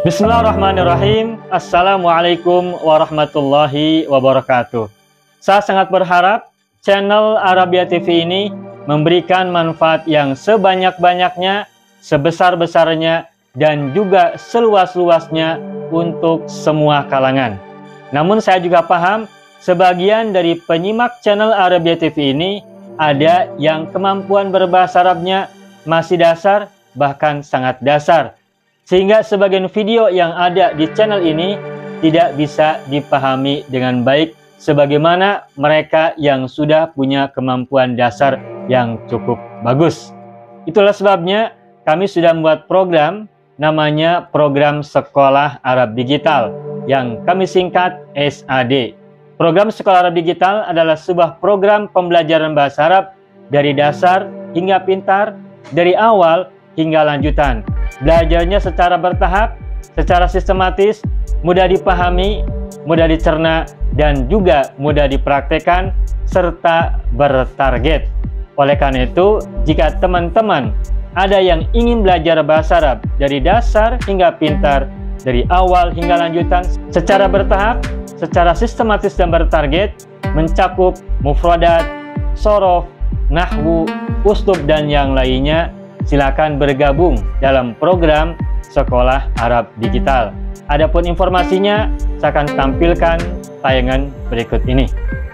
Bismillahirrahmanirrahim. Assalamualaikum warahmatullahi wabarakatuh. Saya sangat berharap channel Arabia TV ini memberikan manfaat yang sebanyak-banyaknya, sebesar-besarnya, dan juga seluas-luasnya untuk semua kalangan. Namun saya juga paham sebagian dari penyimak channel Arabia TV ini ada yang kemampuan berbahasa Arabnya masih dasar, bahkan sangat dasar, sehingga sebagian video yang ada di channel ini tidak bisa dipahami dengan baik sebagaimana mereka yang sudah punya kemampuan dasar yang cukup bagus. Itulah sebabnya kami sudah membuat program namanya Program Sekolah Arab Digital yang kami singkat SAD. Program Sekolah Arab Digital adalah sebuah program pembelajaran bahasa Arab dari dasar hingga pintar, dari awal hingga lanjutan. Belajarnya secara bertahap, secara sistematis, mudah dipahami, mudah dicerna, dan juga mudah dipraktekkan, serta bertarget. Oleh karena itu, jika teman-teman ada yang ingin belajar bahasa Arab dari dasar hingga pintar, dari awal hingga lanjutan, secara bertahap, secara sistematis dan bertarget, mencakup mufradat, sorof, nahwu, uslub, dan yang lainnya, silakan bergabung dalam program Sekolah Arab Digital. Adapun informasinya, saya akan tampilkan tayangan berikut ini.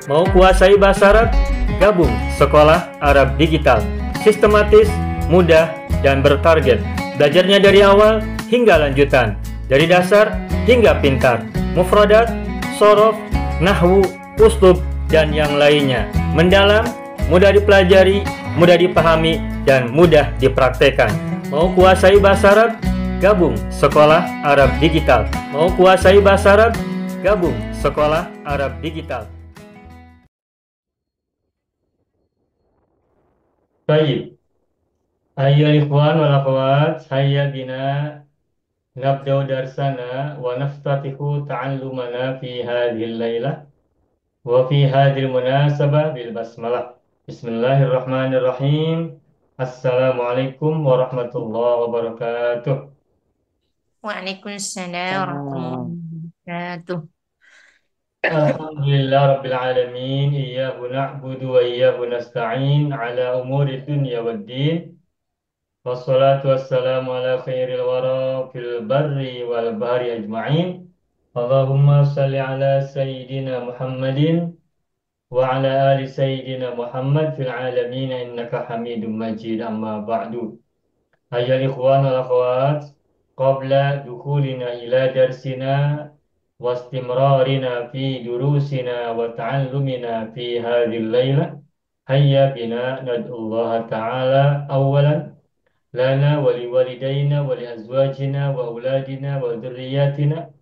Mau kuasai bahasa Arab? Gabung Sekolah Arab Digital. Sistematis, mudah, dan bertarget. Belajarnya dari awal hingga lanjutan, dari dasar hingga pintar, mufradat, sorof, nahwu, uslub, dan yang lainnya. Mendalam, mudah dipelajari, mudah dipahami, dan mudah dipraktekkan. Mau kuasai bahasa Arab? Gabung Sekolah Arab Digital. Mau kuasai bahasa Arab? Gabung Sekolah Arab Digital. Baik. Ayyuhal ikhwan wal akhwat, hayya bina nabda'u darsana wa naftatihu ta'allumana fi hadhil lailah wa fi hadhil munasabah bil basmalah. Bismillahirrahmanirrahim. Assalamualaikum warahmatullahi wabarakatuh. Waalaikumsalam warahmatullahi wabarakatuh. Alhamdulillah rabbil alamin. Iyyahu na'budu wa iyyahu nasta'in ala umuri dunya waddin. Wassalatu wassalamu ala khairil wara fil barri wal bahri ajma'in. Allahumma salli ala sayyidina Muhammadin wa ala ali sayyidina Muhammad fil alamin innaka Hamidum Majid, amma ba'du. Ayyuhal ikhwan wal akhwat, qabla dukhulina ila darsina wa istimrarina fi durusina wa ta'allumina fi hadhil lailah, hayya bina nad'ullaha ta'ala awalan lana wa liwalidayna wa li azwajina wa auladina wa dhurriyyatina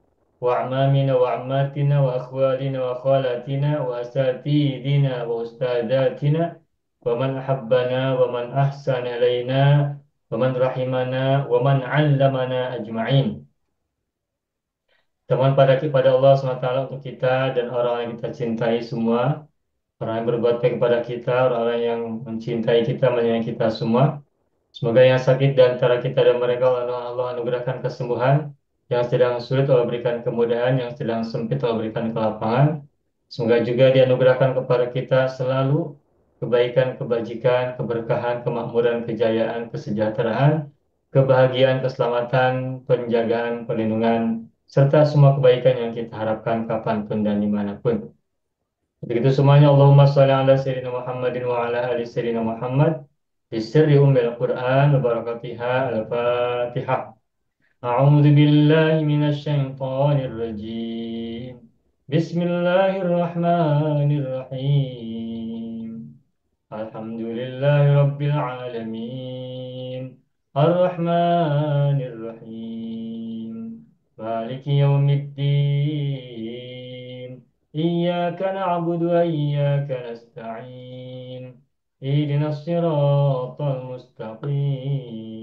wa a'mamina wa ammatina wa akhwalina wa khalatina wa asatidina wa ustadatina wa man ahabbana wa man ahsana ilaina wa man rahimana wa man 'allamana ajma'in. Teman kepada Allah SWT untuk kita dan orang yang kita cintai semua, orang yang berbuat baik kepada kita, orang yang mencintai kita, menyayangi kita semua. Semoga yang sakit di antara kita dan mereka Allah anugerahkan kesembuhan, yang sedang sulit Allah berikan kemudahan, yang sedang sempit Allah berikan kelapangan. Semoga juga dianugerahkan kepada kita selalu kebaikan, kebajikan, keberkahan, kemakmuran, kejayaan, kesejahteraan, kebahagiaan, keselamatan, penjagaan, perlindungan, serta semua kebaikan yang kita harapkan kapanpun dan dimanapun. Begitu semuanya, Allahumma sholli ala sayyidina Muhammadin wa ala ali sayyidina Muhammad bisirri ummil Qur'an wa barakatiha al-Fatihah. A'udzu billahi minasy syaithanir rajim. Bismillahirrahmanirrahim. Alhamdulillahi rabbil alamin. Ar-Rahmanir Rahim. Maliki yaumiddin. Iyyaka na'budu wa iyyaka nasta'in. Ihdinas siratal mustaqim.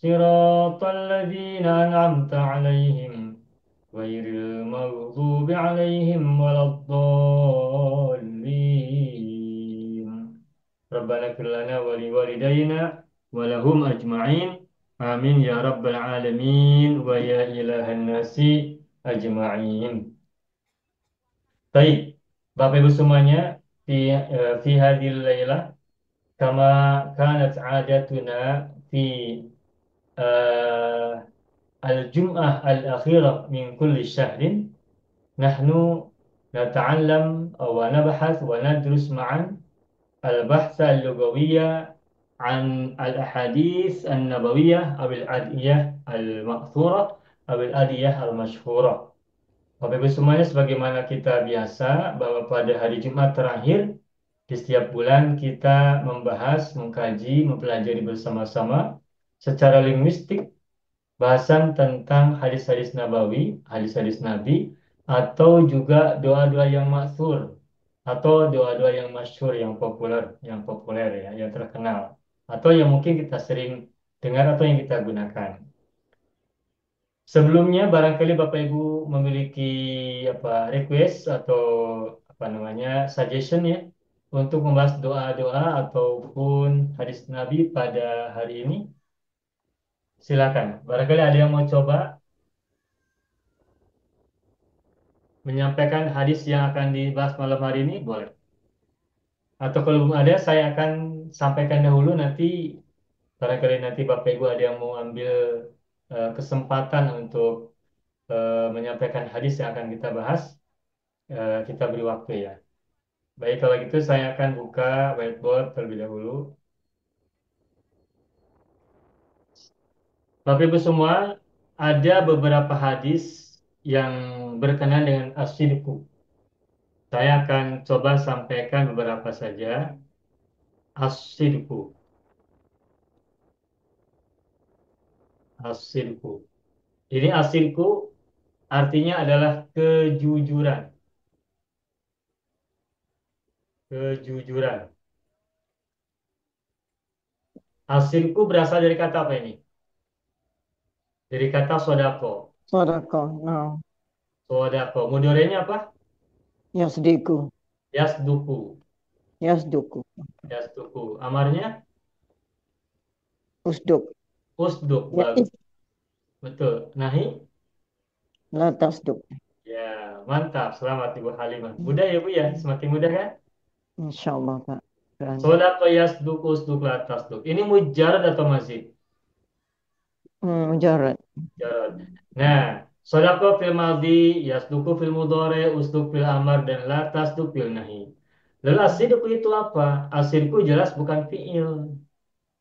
Siratal ladzina an'amta 'alaihim ghairil maghdubi 'alaihim waladdallin. Rabbana ighfir lana wa liwalidayna wa lahum ajma'in. Amin ya rabbal alamin wa ya ilahan nasi ajma'in. Baik, Bapak Ibu semuanya, fi hadhil lailah kama kanat adatuna fi eh, al-jum'ah al-akhirah min kulli syahrin nahnu nata'allam wa nabhath wa nadrus ma'an al-bahth al-lughawiyya an al-ahadith an-nabawiyyah aw al-adiyah al-ma'thurah aw al-adiyah al-mashhurah. Bapak Ibu semuanya, sebagaimana kita biasa bahwa pada hari Jumat terakhir di setiap bulan kita membahas, mengkaji, mempelajari bersama-sama secara linguistik bahasan tentang hadis-hadis nabawi, hadis-hadis Nabi, atau juga doa-doa yang maksur, atau doa-doa yang masyhur, yang populer ya, yang terkenal, atau yang mungkin kita sering dengar atau yang kita gunakan. Sebelumnya barangkali Bapak Ibu memiliki apa request atau apa namanya suggestion ya untuk membahas doa-doa ataupun hadis Nabi pada hari ini. Silakan. Barangkali ada yang mau coba menyampaikan hadis yang akan dibahas malam hari ini, boleh. Atau kalau belum ada, saya akan sampaikan dahulu, nanti barangkali nanti Bapak Ibu ada yang mau ambil kesempatan untuk menyampaikan hadis yang akan kita bahas, kita beri waktu ya. Baik, kalau gitu saya akan buka whiteboard terlebih dahulu. Bapak Ibu semua, ada beberapa hadis yang berkenaan dengan asyidku. Saya akan coba sampaikan beberapa saja. Asyidku, asyidku. Ini asyidku artinya adalah kejujuran. Kejujuran. Asyidku berasal dari kata apa ini? Dari kata sodako. Sodako, no. Sodako. Mudorenya apa? Yasdiku, Yasduku. Yasduku, Yasduku. Amarnya Usduk, usduk. ya Bagus. Betul. Nahi? Latasduk. Ya, mantap. Selamat Ibu Halimah. Mudah ya Bu ya? Semakin mudah kan? Insya Allah, Pak. Dan, Sodako yasduku usduk latasduk. Ini mujarad atau mazid? Mujarad. Mujarad. Nah, sodako fil madhi, yasduku fil mudhari, usduk fil amar, dan latasduk fil nahi. Lalu asidku itu apa? Asidku jelas bukan fiil.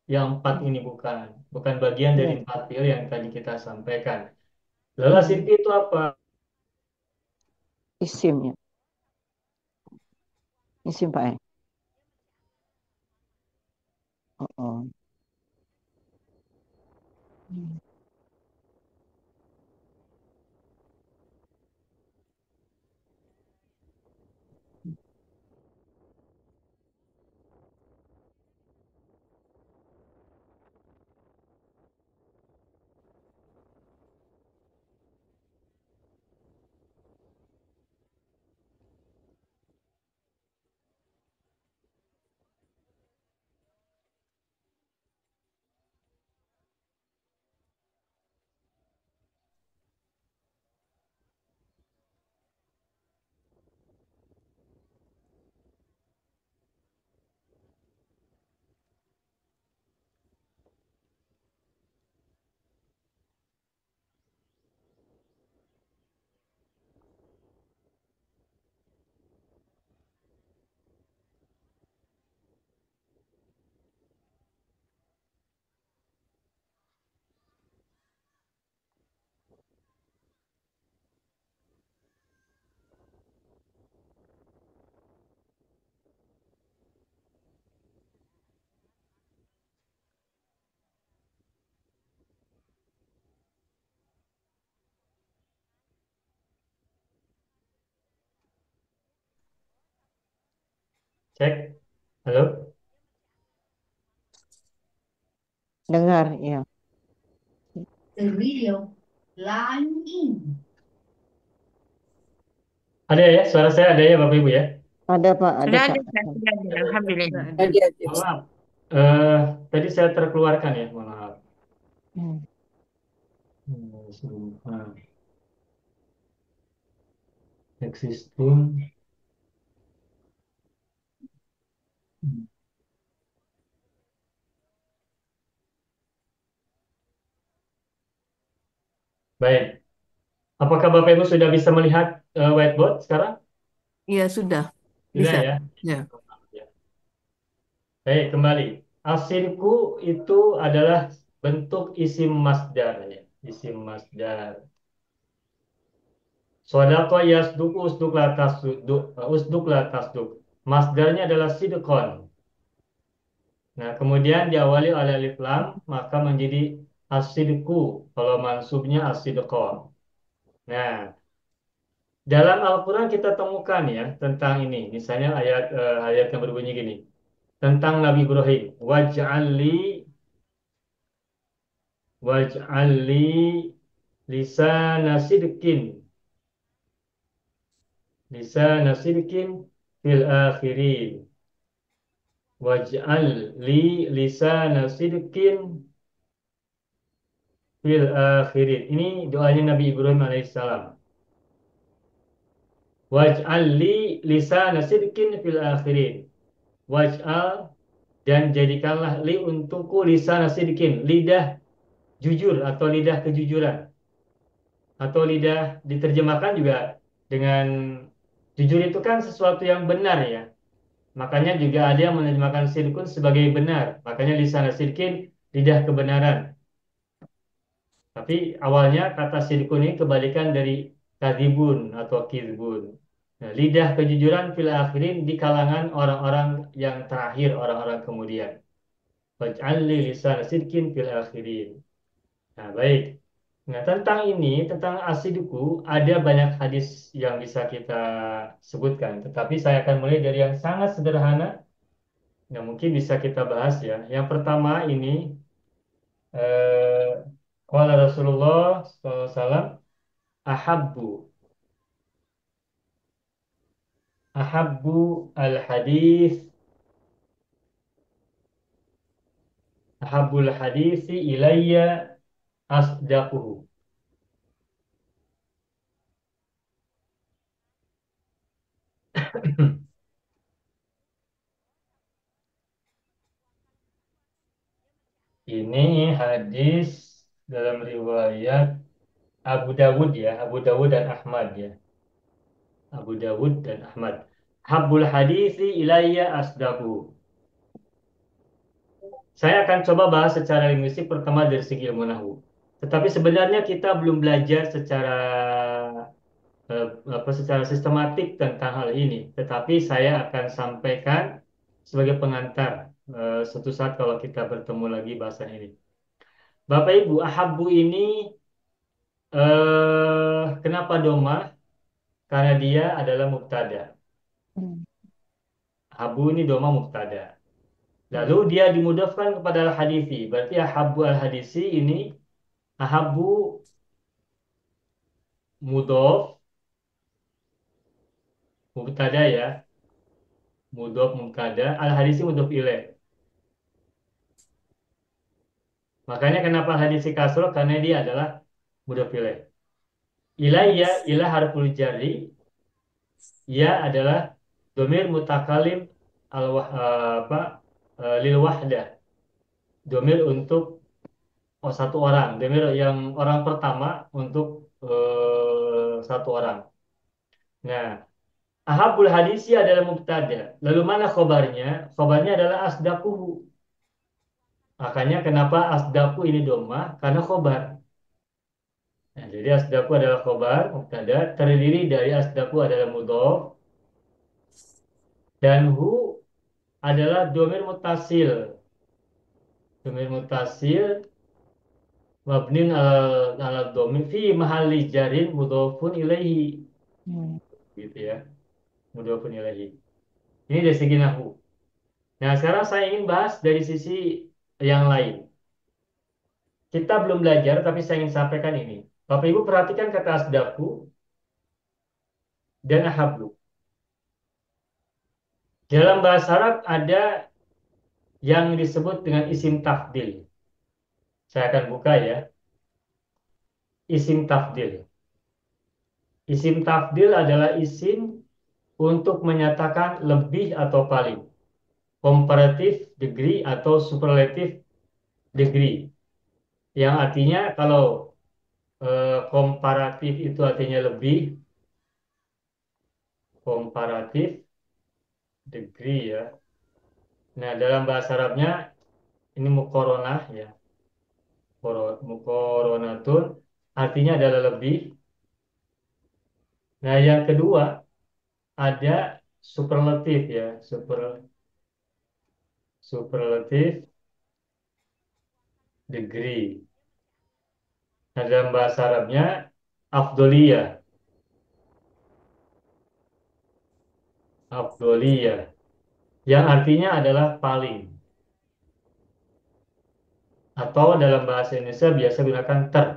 Yang empat ini bukan. Bukan bagian dari Ya. empat fiil yang tadi kita sampaikan. Lalu Hmm. asidku itu apa? Isimnya. Isim, Pak. Oh, oh. Hmm. Cek. Halo? Dengar, ya. The video line in. Ada ya? Suara saya ada ya Bapak Ibu ya? Ada, Pak. Ada, Sudah Pak. ada, Ustaz. Sudah ada. Alhamdulillah. Ada. Mohon maaf. Eh, tadi saya terkeluarkan ya, mohon maaf. Hmm. Sumpah. Existing. Baik. Apakah Bapak Ibu sudah bisa melihat whiteboard sekarang? Iya, sudah Sudah bisa. ya? Ya. Ya. Baik, kembali. Asinku itu adalah bentuk isim masdar ya. Isim masdar. Sodako yasduku usduk la tasduk. Usduk la tasduk. Masdarnya adalah sidqon. Nah, kemudian diawali oleh alif lam, maka menjadi asidku. Kalau mansubnya asidqon. Nah, dalam Al-Quran kita temukan ya tentang ini. Misalnya ayat yang berbunyi gini. Tentang Nabi Ibrahim. Waj'alli lisana sidqin. Lisana sidqin fil akhirin. Waj'alli lisana sidqin fil akhirin. Ini doanya Nabi Ibrahim alaihissalam. Waj'alli lisana sidqin fil akhirin. Waj'al dan jadikanlah li untukku lisana sidqin. Lidah jujur atau lidah kejujuran. Atau lidah diterjemahkan juga dengan jujur itu kan sesuatu yang benar ya. Makanya juga ada yang menerjemahkan sirkun sebagai benar. Makanya lisan sirkin lidah kebenaran. Tapi awalnya kata sirkun ini kebalikan dari kadibun atau kizbun. Nah, lidah kejujuran fil akhirin di kalangan orang-orang yang terakhir, orang-orang kemudian. Waj'alli lisan sirkin fil akhirin. Nah, baik. Nah, tentang ini, tentang asiduku, ada banyak hadis yang bisa kita sebutkan. Tetapi saya akan mulai dari yang sangat sederhana, yang mungkin bisa kita bahas ya. Yang pertama ini, eh, qala Rasulullah SAW, ahabbu, ahabbu al-hadis, ahabbul hadisi ilayya asdaquhu. Ini hadis dalam riwayat Abu Dawud ya, Abu Dawud dan Ahmad ya. Abu Dawud dan Ahmad. Habbul hadisi ilayya asdaku. Saya akan coba bahas secara linguistik pertama dari segi ilmu nahwu. Tetapi sebenarnya kita belum belajar eh, secara sistematik tentang hal ini. Tetapi saya akan sampaikan sebagai pengantar suatu saat kalau kita bertemu lagi bahasan ini. Bapak Ibu, ahabbu ini kenapa domah? Karena dia adalah mubtada. Hmm. Habu ini doma mubtada. Lalu dia dimudafkan kepada al-hadisi. Berarti ahabbu al-hadisi ini ahabbu mudhof mubtada ya. Mudhof mubtada, al-hadisi mudhof ilaih. Makanya kenapa al-hadisi kasroh? Karena dia adalah mudhof ilaih. Ilayya ilah harful jarri, ia adalah domir mutakalim al lil wahdah. Domir untuk satu orang. Domir yang orang pertama untuk satu orang. Nah, ahabul hadisi adalah mubtada. Lalu mana khobarnya? Khobarnya adalah asdaquhu. Makanya kenapa asdaku ini domah? Karena khobar. Nah, jadi asdaku adalah khobar, mubtada. Terdiri dari asdaku adalah mudhof. Dan hu adalah domir mutasil. Domir mutasil mabnin ala domir fi mahalli jarin mudhofun ilaihi. Hmm. Gitu ya. Mudhofun ilaihi. Ini dari segi nahwu. Nah, sekarang saya ingin bahas dari sisi yang lain. Kita belum belajar, tapi saya ingin sampaikan ini. Bapak Ibu perhatikan kata asdaku dan ahabbu. Dalam bahasa Arab ada yang disebut dengan isim tafdil. Saya akan buka ya. Isim tafdil. Isim tafdil adalah isim untuk menyatakan lebih atau paling. Comparative degree atau superlative degree. Yang artinya kalau komparatif itu artinya lebih, komparatif degree ya. Nah, dalam bahasa Arabnya ini mukoronah ya. Mukoronatun artinya adalah lebih. Nah, yang kedua ada superlatif ya, superlatif degree. Nah, dalam bahasa Arabnya afdoliyah, afdoliyah yang artinya adalah paling, atau dalam bahasa Indonesia biasa gunakan ter.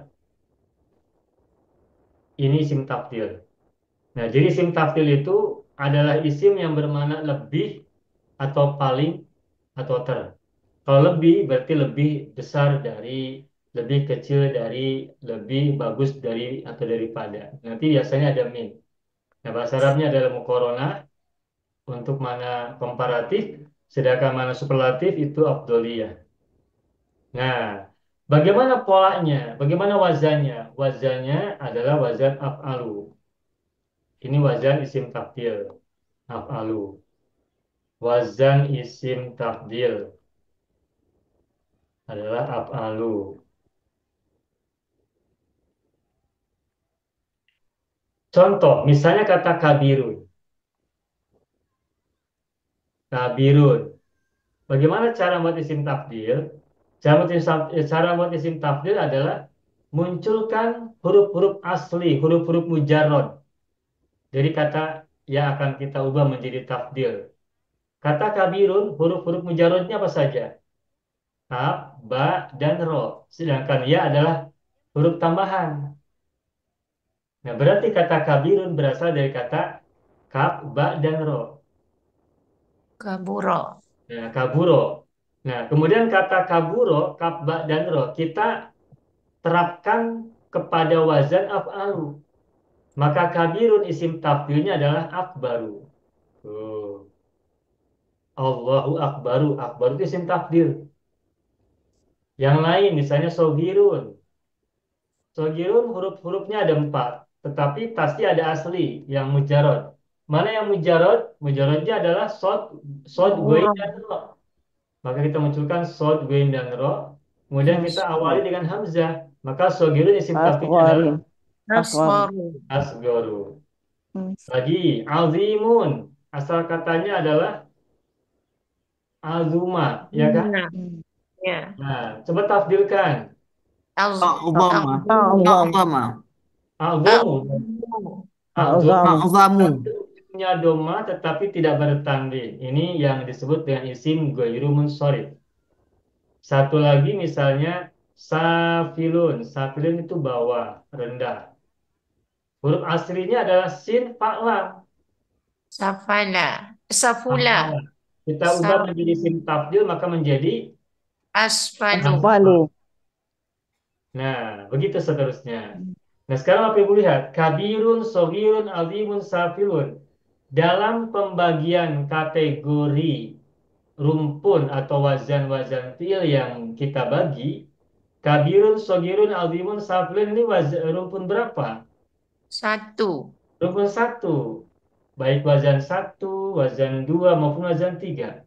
Ini isim tafdil. Nah, jadi isim tafdil itu adalah isim yang bermakna lebih atau paling atau ter. Kalau lebih berarti lebih besar dari, lebih kecil dari, lebih bagus dari atau daripada. Nanti biasanya ada min. Nah, bahasa Arabnya adalah mukorona untuk mana komparatif, sedangkan mana superlatif itu afdoliyah. Nah, bagaimana polanya? Bagaimana wazannya? Wazannya adalah wazan af'alu. Ini wazan isim tafdil, af'alu. Wazan isim tafdil adalah af'alu. Contoh, misalnya kata kabirun. Kabirun. Bagaimana cara buat isim tafdil? Cara buat isim tafdil adalah munculkan huruf-huruf asli, huruf-huruf mujarrad. Jadi kata yang akan kita ubah menjadi tafdil. Kata kabirun, huruf-huruf mujarradnya apa saja? Kaf, ba, dan ro. Sedangkan ya adalah huruf tambahan. Nah, berarti kata kabirun berasal dari kata kaf, ba, dan ro. Kaburo. Nah, kaburo. Nah, kemudian kata kaburo, kaf, ba, dan ro kita terapkan kepada wazan af'alu. Maka kabirun isim tafdilnya adalah akbaru. Tuh. Allahu akbaru. Akbaru itu isim tafdil. Yang lain misalnya sogirun. Sogirun huruf-hurufnya ada 4. Tetapi pasti ada asli yang mujarod. Mana yang mujarod? Mujarodnya adalah sod, ghain, Kaburo. dan ro. Maka kita munculkan sod, ghain, dan ro. Kemudian kita awali dengan hamzah. Maka sogirun isim tafdilnya adalah Asgharin. Asgharin. Aswaru. asgoru. Hmm. Lagi, azimun. Asal katanya adalah azuma, ya kan? Nah, Hmm. ya. Nah, coba tafdilkan. Az A'zama. Azumu. A'zam. A'zama. Azumu. Azumu. Azumu. A'zam. A'zamu. Punya doma tetapi tidak bertanding. Ini yang disebut dengan isim ghairu munsharif. Satu lagi misalnya safilun. Safilun itu bawah, rendah. Huruf aslinya adalah sin fa'lam. Safala. Safula. Afala. Kita ubah Saf menjadi isim tafdil maka menjadi Asfalu. asfal. Asfalu. Nah, begitu seterusnya. Nah, sekarang apa Ibu lihat? Kabirun, sogirun, azimun, safilun. Dalam pembagian kategori rumpun atau wazan-wazan fiil yang kita bagi, kabirun, sogirun, azimun, safilun ini rumpun berapa? Satu. Rumpun satu. Baik wazan satu, wazan dua, maupun wazan tiga.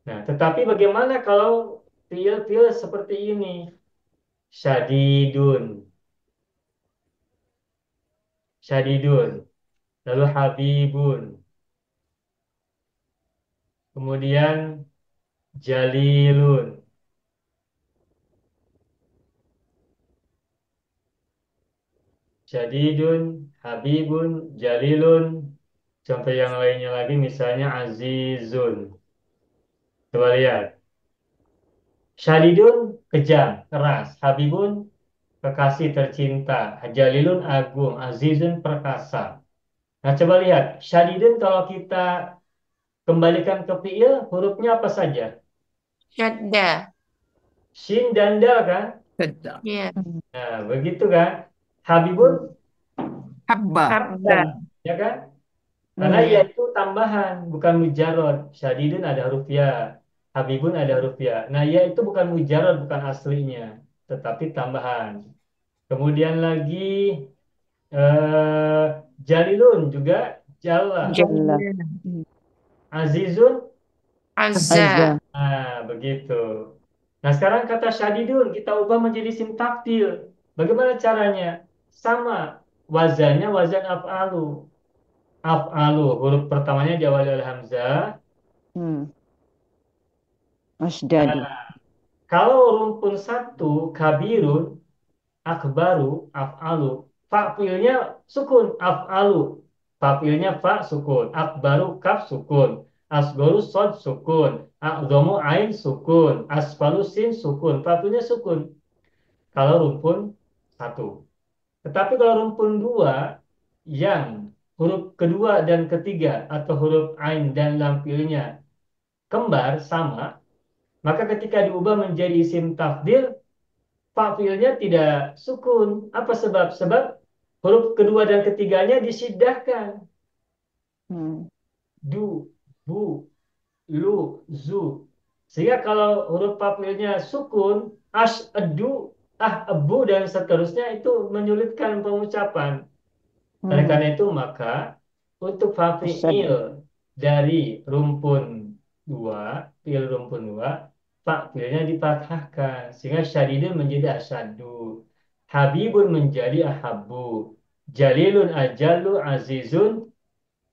Nah, tetapi bagaimana kalau fiil-fiil seperti ini? Syadidun, syadidun. Lalu habibun. Kemudian jalilun. Syadidun, habibun, jalilun. Contoh yang lainnya lagi misalnya azizun. Coba lihat. Syadidun kejam, keras. Habibun kekasih tercinta. Jalilun agung. Azizun perkasa. Nah, coba lihat. Syadidun kalau kita kembalikan ke fiil, hurufnya apa saja? Syadda. Shin dan dal kan? Sedap. Ya. Nah, begitu kan? Habibun, Habba. Habba. ya kan? Karena Ya. ya itu tambahan, bukan mujarod. Syadidun ada huruf ya. Habibun ada huruf ya. Nah, ya itu bukan mujarod, bukan aslinya. Tetapi tambahan. Kemudian lagi eh, jalilun juga jalla. Jalla. Jalla. Azizun, Azza. Azza. nah begitu. Nah sekarang kata syadidun kita ubah menjadi sim taktil. Bagaimana caranya? Sama, wazannya wazan af'alu. Af'alu, huruf pertamanya diawali oleh hamzah. Hmm. Asdadu. Kalau rumpun satu, kabirun, akbaru, af'alu. Fa'ilnya sukun, af'alu. Fa'ilnya fa sukun. Akbaru kaf sukun. Asgoru sod sukun. Akdomu ain sukun. Asfalu sin sukun. Fa'ilnya sukun. Kalau rumpun satu. Tetapi kalau rumpun dua, yang huruf kedua dan ketiga atau huruf ain dan lam fiilnya kembar sama, maka ketika diubah menjadi isim tafdil, fa'ilnya tidak sukun. Apa sebab? Sebab huruf kedua dan ketiganya disyidahkan. Hmm. Du, bu, lu, zu. Sehingga kalau huruf fa'ilnya sukun, ash, edu, ah, ebu, dan seterusnya itu menyulitkan pengucapan. Oleh Hmm. karena itu maka untuk Asad. fa'il dari rumpun dua, fiil rumpun dua, fa'ilnya difathahkan sehingga syadidun menjadi asyadu, habibun menjadi ahabu, jalilun ajallu, azizun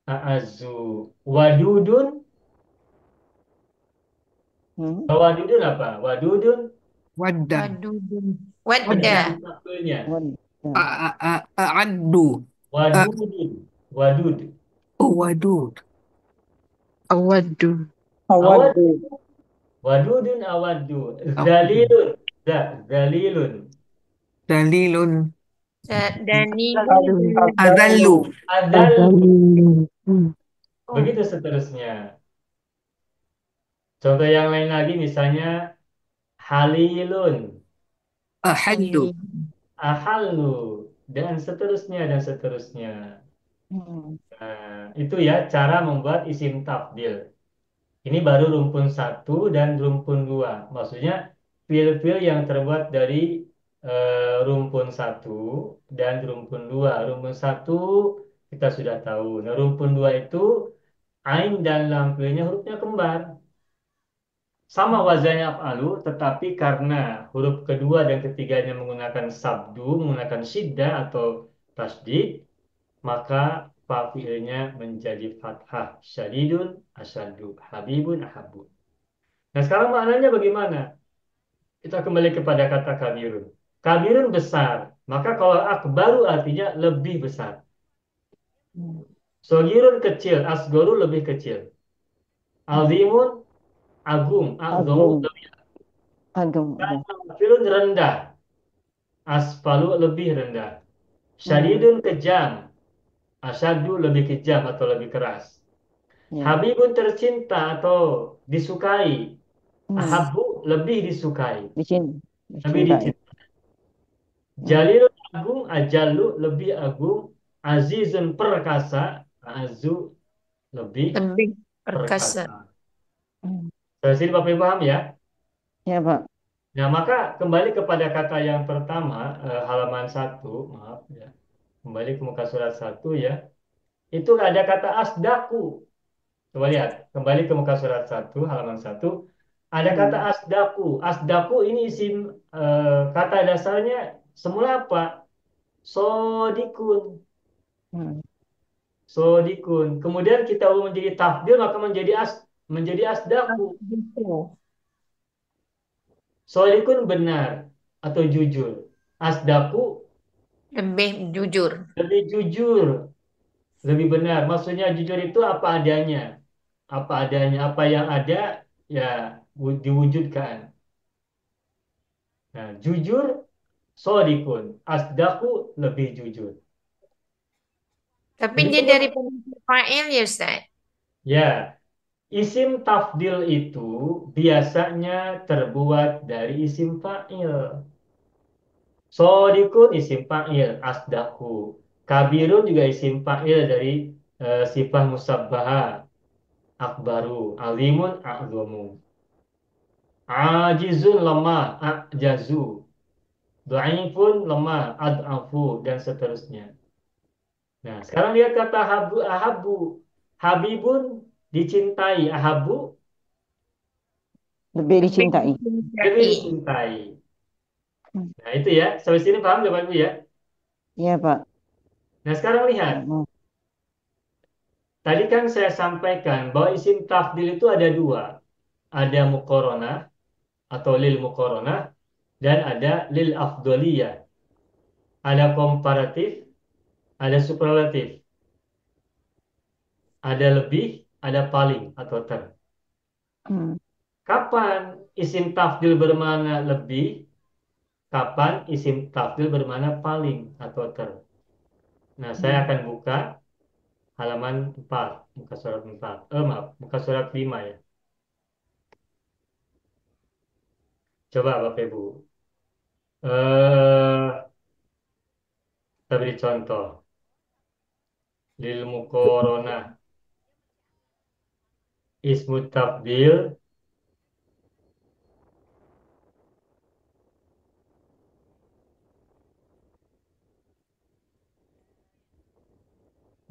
a'azzu, wadudun. Hmm. Wadudun apa? Wadudun Wadda. Wadudun. ada Wadda. isim fa'ilnya. Wadda. A'addu. Wadudun, wadud. Wadud. Awadu. Awad, Awadu. wadudun awadu, zalilun, zalilun. Dalilun. Danilun. Adallu. Adal, Oh. begitu seterusnya. Contoh yang lain lagi misalnya halilun, Ahallu. ahallu, dan seterusnya dan seterusnya. Hmm. Nah, itu ya cara membuat isim tafdil. Ini baru rumpun satu dan rumpun dua. Maksudnya fiil-fiil yang terbuat dari rumpun satu dan rumpun dua. Rumpun satu kita sudah tahu. Nah, rumpun dua itu ain dan lam fiilnya hurufnya kembar. Sama wazannya af'alu, tetapi karena huruf kedua dan ketiganya menggunakan sabdu, menggunakan syiddah atau tasdid, maka fa fiilnya menjadi fathah. Syadidun, asyaddu, habibun, ahabun. Nah sekarang maknanya bagaimana? Kita kembali kepada kata kabirun. Kabirun besar, maka kalau akbaru artinya lebih besar. Sogirun kecil, asgoru lebih kecil. Azimun agung, agzomu Agung. Agung. Ya. Firun rendah, asfalu lebih rendah. Syadidun kejam, asyadu lebih kejam atau lebih keras. Ya. Habibun tercinta atau disukai, Hmm. ahabu lebih disukai, lebih Dicintai. dicintai. Jalilun agung, ajallu lebih agung, azizun perkasa, azu lebih Lebih perkasa. perkasa. Hmm. Dari sini Bapak Ibu paham ya? Ya, Pak. Nah, maka kembali kepada kata yang pertama, halaman satu, maaf ya. Kembali ke muka surat satu ya. Itu ada kata asdaku. Coba lihat, kembali ke muka surat satu, halaman satu. Ada kata asdaku. Asdaku ini isim kata dasarnya semula apa? Sodikun. Hmm. Sodikun. Kemudian kita ubah menjadi tafdil maka menjadi asdaku. Gitu. Sodikun benar atau jujur. Asdaku Lebih jujur. lebih jujur, lebih benar. Maksudnya jujur itu apa adanya. Apa adanya, apa yang ada ya diwujudkan. Nah, jujur sodikun, asdaku lebih jujur. Tapi dia Begitu dari Pak? pembentuk fa'il ya Ustaz. Ya, Isim tafdil itu biasanya terbuat dari isim fa'il. Sodikun isim fa'il, asdaku. Kabirun juga isim fa'il dari sifat musabbaha, akbaru. Alimun, a'zomu. Ajizun lemah, ajazu. Dhaifun lemah, ad'afu, dan seterusnya. Nah, sekarang lihat kata habu, ahabu. Habibun dicintai, ahabu Lebih Lebih dicintai. lebih dicintai. dicintai. Hmm. Nah, itu ya. Sampai sini paham ya, Pak Ibu ya? Iya, Pak. Nah, sekarang lihat. Hmm. Tadi kan saya sampaikan bahwa isim tafdil itu ada dua. Ada muqaranah atau lil muqaranah dan ada lil afdoliyah. Ada komparatif, ada superlatif. Ada lebih, ada paling atau ter. Hmm. Kapan isim tafdil bermakna lebih? Kapan isim tafdil bermakna paling atau ter? Nah, saya akan buka halaman 4, muka surat 4. Maaf, muka surat 5 ya. Coba Bapak Ibu. Eh, kita beri contoh. Lil muqaranah ismu tafdil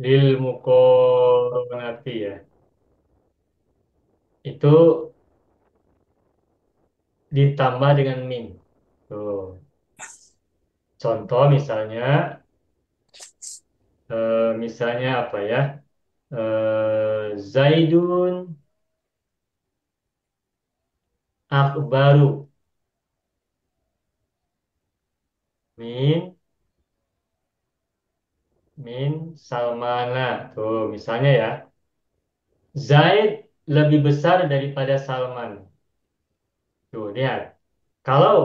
lil muqaranati ya. Itu ditambah dengan min. Tuh. Contoh misalnya apa ya? Zaidun akbaru min min Salmana. Tuh, misalnya ya. Zaid lebih besar daripada Salman. Tuh, lihat. Kalau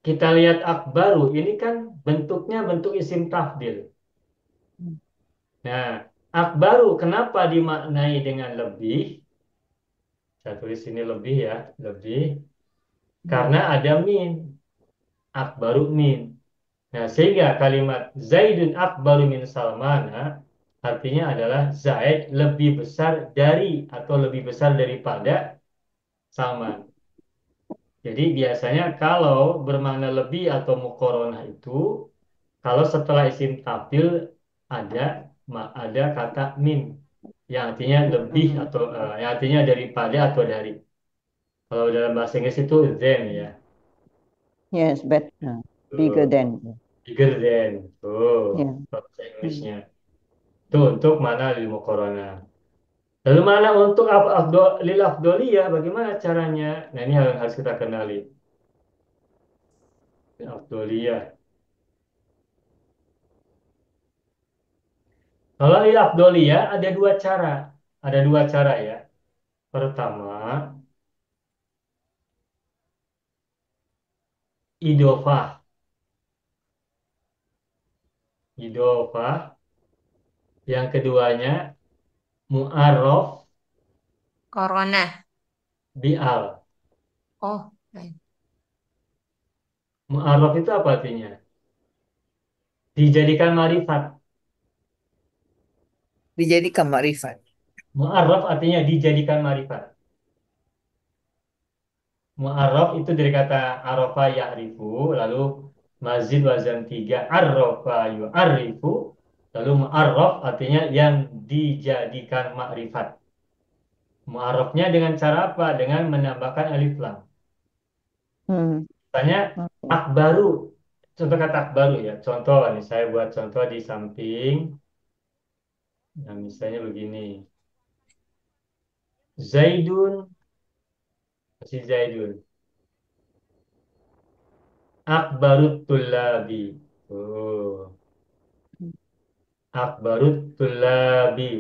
kita lihat akbaru, ini kan bentuknya bentuk isim tafdil. Nah, akbaru kenapa dimaknai dengan lebih? Saya tulis ini lebih ya, lebih. Karena ada min, akbaru min. Nah, sehingga kalimat Zaidun akbaru min Salmana artinya adalah Zaid lebih besar dari atau lebih besar daripada Salman. Jadi biasanya kalau bermakna lebih atau muqaranah itu kalau setelah isim tafdil ada ada kata min yang artinya lebih atau yang artinya daripada atau dari. Kalau dalam bahasa Inggris itu than ya. Yes, better. Bigger Tuh, than. bigger than. Tuh, Yeah. bahasa Hmm. Inggrisnya. Itu untuk mana lil muqaranah. Lalu mana untuk lil afdoliyah bagaimana caranya? Nah, ini yang harus kita kenali. Lil afdoliyah. Kalau lil afdoliyah ada dua cara. Ada dua cara ya. Pertama, idofah. Idofah. Yang keduanya, mu'arraf Corona. bi'al. Oh, baik. Mu'arraf itu apa artinya? Dijadikan marifat. Dijadikan makrifat. Mu'arraf artinya dijadikan marifat. Mu'arraf itu dari kata arafa ya'rifu, lalu mazid wazan 3 arrafa yu'arrifu, lalu mu'arraf artinya yang dijadikan makrifat. Mu'arrafnya dengan cara apa? Dengan menambahkan alif lam. Hmm. Misalnya Okay. akbaru, contoh kata akbaru ya. Contoh nih saya buat contoh di samping. Nah, misalnya begini. Zaidun, masih Zaidun. Akbarut tulabi. Oh, akbarut tulabi.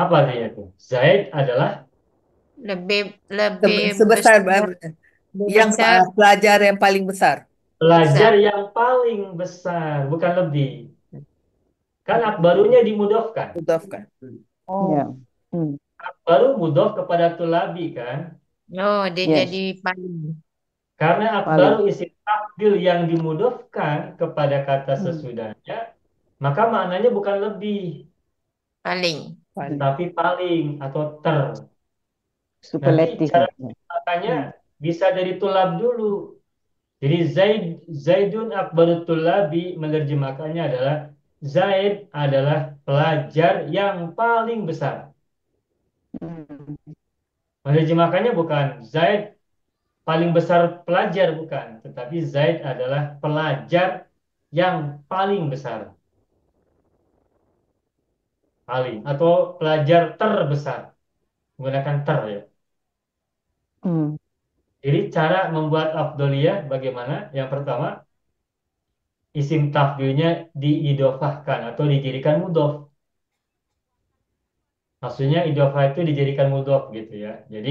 Apa artinya itu? Zaid adalah Lebih lebih Sebesar besar, lebih yang besar, pelajar yang paling besar. pelajar besar. yang paling besar, bukan lebih. Kan akbarunya dimudofkan. Mudofkan. Ya. Oh, Hmm. Akbaru mudof kepada tulabi kan. Oh, dia Yes. jadi paling. Karena Paling. akbaru isim tafdil yang dimudofkan kepada kata Hmm. sesudahnya, maka maknanya bukan lebih, Paling. paling. tapi paling atau ter. Nanti Superlatif. cara Ya. makanya Hmm. bisa dari tulab dulu. Jadi Zaidun akbarut tulabi menerjemahkannya adalah Zaid adalah pelajar yang paling besar. Hmm. Menerjemahkannya bukan Zaid paling besar pelajar bukan, tetapi Zaid adalah pelajar yang paling besar, paling atau pelajar terbesar menggunakan ter ya. Hmm. Jadi cara membuat afdoliyah bagaimana? Yang pertama, isim tafdilnya diidofahkan atau dijadikan mudhof. Maksudnya idofah itu dijadikan mudhof gitu ya. Jadi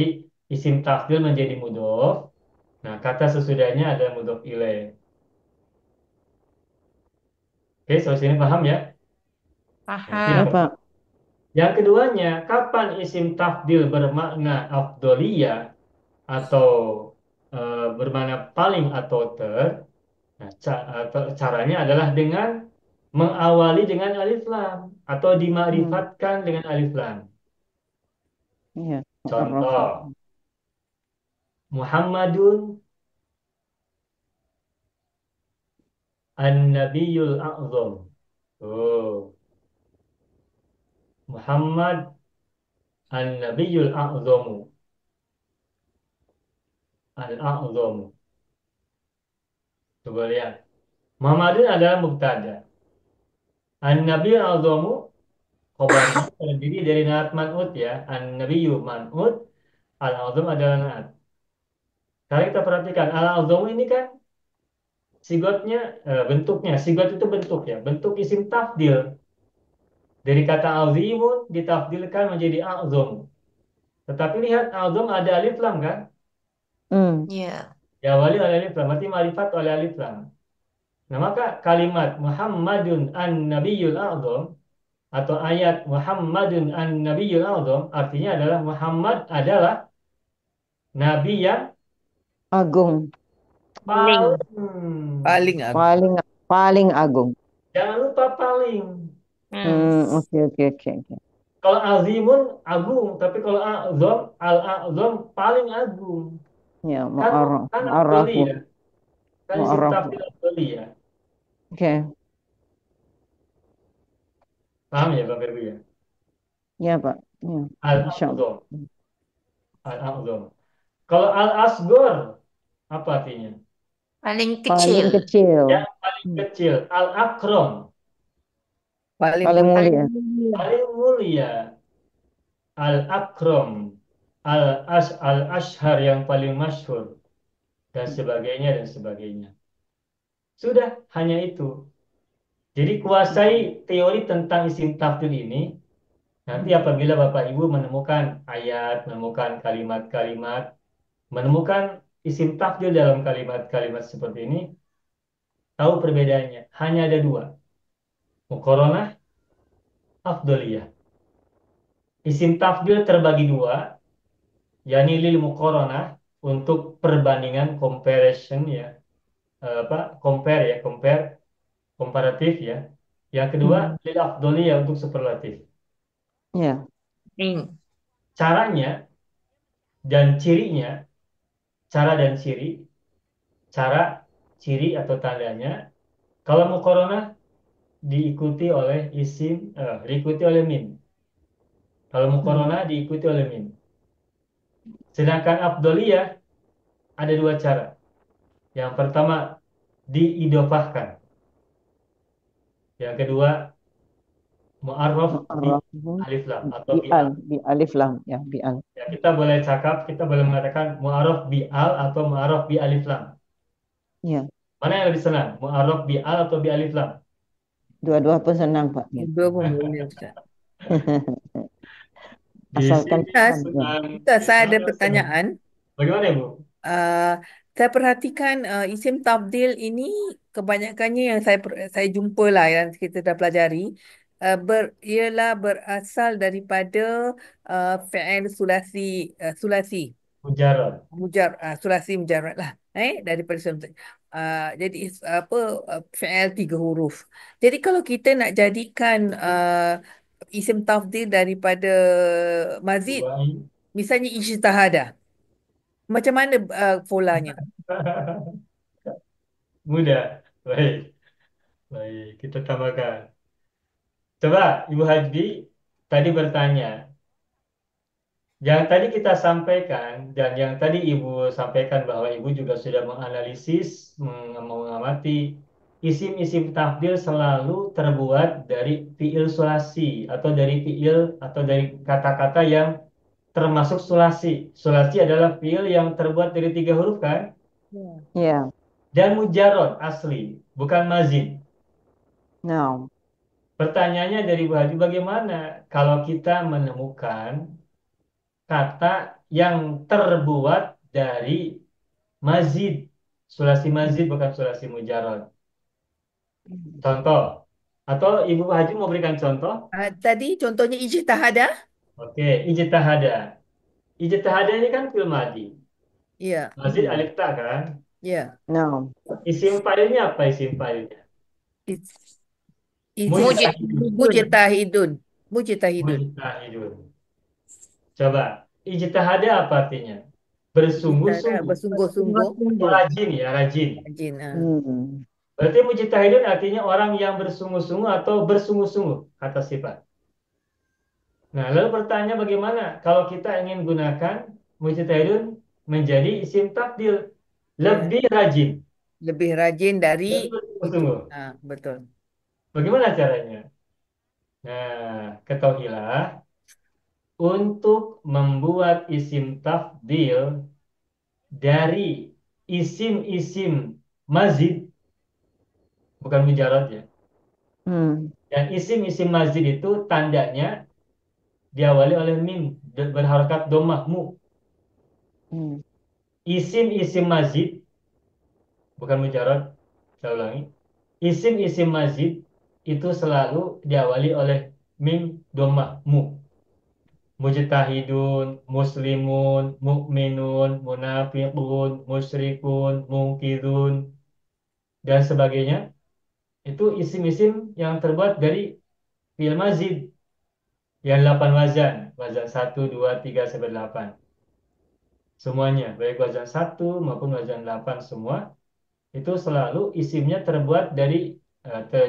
isim tafdil menjadi mudhof. Nah, kata sesudahnya ada mudhof ilaih. Oke, sampai sini paham ya? Nah, itu Ya, yang Paham. Pak. pertama. Yang keduanya, kapan isim tafdil bermakna afdoliyah atau bermakna paling atau ter? Nah, caranya adalah dengan mengawali dengan alif lam atau Hmm. dimakrifatkan dengan alif lam. Ya. Mu'arrafah. Contoh, Muhammadun an-nabiyul a'zam. Oh, Muhammad an-nabiyul a'zamu. Al-a'zamu. Coba lihat. Muhammadun adalah mubtada. An-nabiyul a'zamu khobarnya terdiri dari naat man'ut ya. An-nabiyyu man'ut, al-a'zam adalah naat. Sekarang kita perhatikan al-a'zamu ini kan sigotnya bentuknya. Sigot itu bentuk ya. Bentuk isim tafdil. Dari kata azimun ditafdilkan menjadi a'zam. Tetapi lihat a'zam ada alif lam kan? Hmm. Ya. Diawali oleh alif lam, berarti marifat oleh alif lam. Nah, maka kalimat Muhammadun an-Nabiyul A'zam atau ayat Muhammadun an-Nabiyul A'zam artinya adalah Muhammad adalah nabi yang Agung. Paling. paling agung. Paling paling agung. jangan lupa paling. Hmm. Oke, oke, oke, oke. Kalau azimun agung, tapi kalau a'zam al-a'zam paling agung. Ya, Kan afdoli mu'arrafu. ya. Kan isim Mu'arrafu. tafdil afdoli ya. Oke. Paham ya Bang Ferbi ya? Ya, Pak. Ya. Insyaallah. Al-a'zam, al-a'zam. Kalau al-asghar apa artinya? Paling Paling kecil. kecil. Yang paling Hmm. kecil, al-akram, Paling Paling mulia. Paling mulia. mulia. paling mulia, al-akram, al-ashhar yang paling masyhur dan sebagainya dan sebagainya. Sudah hanya itu. Jadi kuasai teori tentang isim tafdil ini. Nanti apabila Bapak Ibu menemukan ayat, menemukan kalimat-kalimat, menemukan isim tafdil dalam kalimat-kalimat seperti ini, tahu perbedaannya. Hanya ada dua, muqaranah, afdoliyah. Isim tafdil terbagi dua, yakni lil muqaranah untuk perbandingan comparison ya, compare ya, komparatif ya. Yang kedua Hmm. lil afdoliyah untuk superlatif. Ya. Paling. Caranya dan cirinya, cara dan ciri, cara, ciri atau tandanya. Kalau muqaranah diikuti oleh mim. Kalau Hmm. muqaranah diikuti oleh mim. Sedangkan afdoliyah ada dua cara. Yang pertama diidofahkan. Yang kedua mu'arraf bi Mu'arrafu. alif lam atau Bi bi al. al. Bi alif lam. Ya, bi al. Ya, kita boleh cakap, kita boleh mengatakan mu'arraf bi al atau mu'arraf bi alif lam. Ya. Mana yang lebih senang? Mu'arraf bi al atau bi alif lam? Dua-dua pun senang, Pak. Ya. Dua pun boleh, Ustaz. Di Asalkan sini Ustaz, ya. senang, Ustaz, di saya ada sana senang. pertanyaan. Bagaimana Ibu? Uh, saya perhatikan isim tafdil ini kebanyakannya yang saya jumpa lah yang kita dah pelajari Ialah berasal daripada fi'il sulasi. Mujarrad. Sulasi mujarrad lah. Daripada sulasi. Jadi apa fi'il 3 huruf. Jadi kalau kita nak jadikan isim tafdil daripada mazid, Rubai. misalnya ijtihada. Macam mana polanya? Mudah. Baik. Baik, kita tambahkan. Coba Ibu Hajbi tadi bertanya. Yang tadi kita sampaikan dan yang tadi Ibu sampaikan bahwa Ibu juga sudah menganalisis, mengamati isim-isim tafdil selalu terbuat dari fiil sulasi atau dari fiil atau dari kata-kata yang termasuk sulasi. Sulasi adalah fiil yang terbuat dari 3 huruf kan? Ya. Dan mujarrad asli, bukan mazid. No. Pertanyaannya dari Bu Haji, bagaimana kalau kita menemukan kata yang terbuat dari mazid, sulasi mazid bukan sulasi mujarrad. Contoh, atau Ibu Haji mau berikan contoh? Tadi contohnya ijtihada. Oke, ijtihada. Ijtihada ini kan fi'il madi. Ya, Mazid alif ta kan? ya. No. Isim fa'ilnya apa isim fa'ilnya? Is- Mujtahidun. Mujtahidun. Mujtahidun. Mujtahidun. Coba, ijtihada apa artinya? Ijtihada Bersungguh-sungguh. bersungguh-sungguh. Rajin ya, rajin. Rajin. Hmm. Berarti mujtahidun artinya orang yang bersungguh-sungguh atau bersungguh-sungguh kata sifat. Nah, lalu pertanyaan bagaimana kalau kita ingin gunakan mujtahidun menjadi isim tafdil lebih rajin, Lebih rajin dari lebih itu. bersungguh-sungguh. Betul. Bagaimana caranya? Nah, ketahuilah untuk membuat isim tafdil dari isim-isim mazid bukan mujarad ya. Hmm. Dan isim-isim mazid itu tandanya diawali oleh mim berharokat dhammah mu. Hmm. Isim-isim mazid bukan mujarad, saya ulangi. Isim-isim mazid itu selalu diawali oleh mim dhammah mu. Mujtahidun, muslimun, mukminun, munafiqun, musyrikun, mungkidun dan sebagainya. Itu isim-isim yang terbuat dari fi'il mazid yang 8 wazan. Wazan 1, 2, 3, sampai 8. Semuanya, baik wazan 1 maupun wazan 8 semua, itu selalu isimnya terbuat dari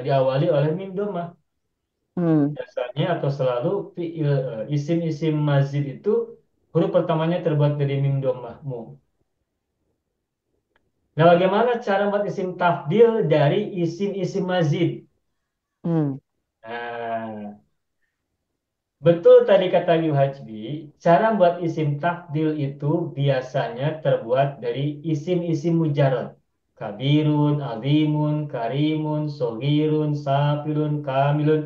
diawali oleh mim dhammah. Hmm. Biasanya atau selalu isim-isim mazid itu huruf pertamanya terbuat dari mim dhammah mu. Nah, bagaimana cara membuat isim tafdil dari isim-isim mazid? Hmm. Nah, betul tadi kata Yu Hajbi, cara buat isim tafdil itu biasanya terbuat dari isim-isim mujarrad. Kabirun, azimun, karimun, sogirun, safirun, kamilun,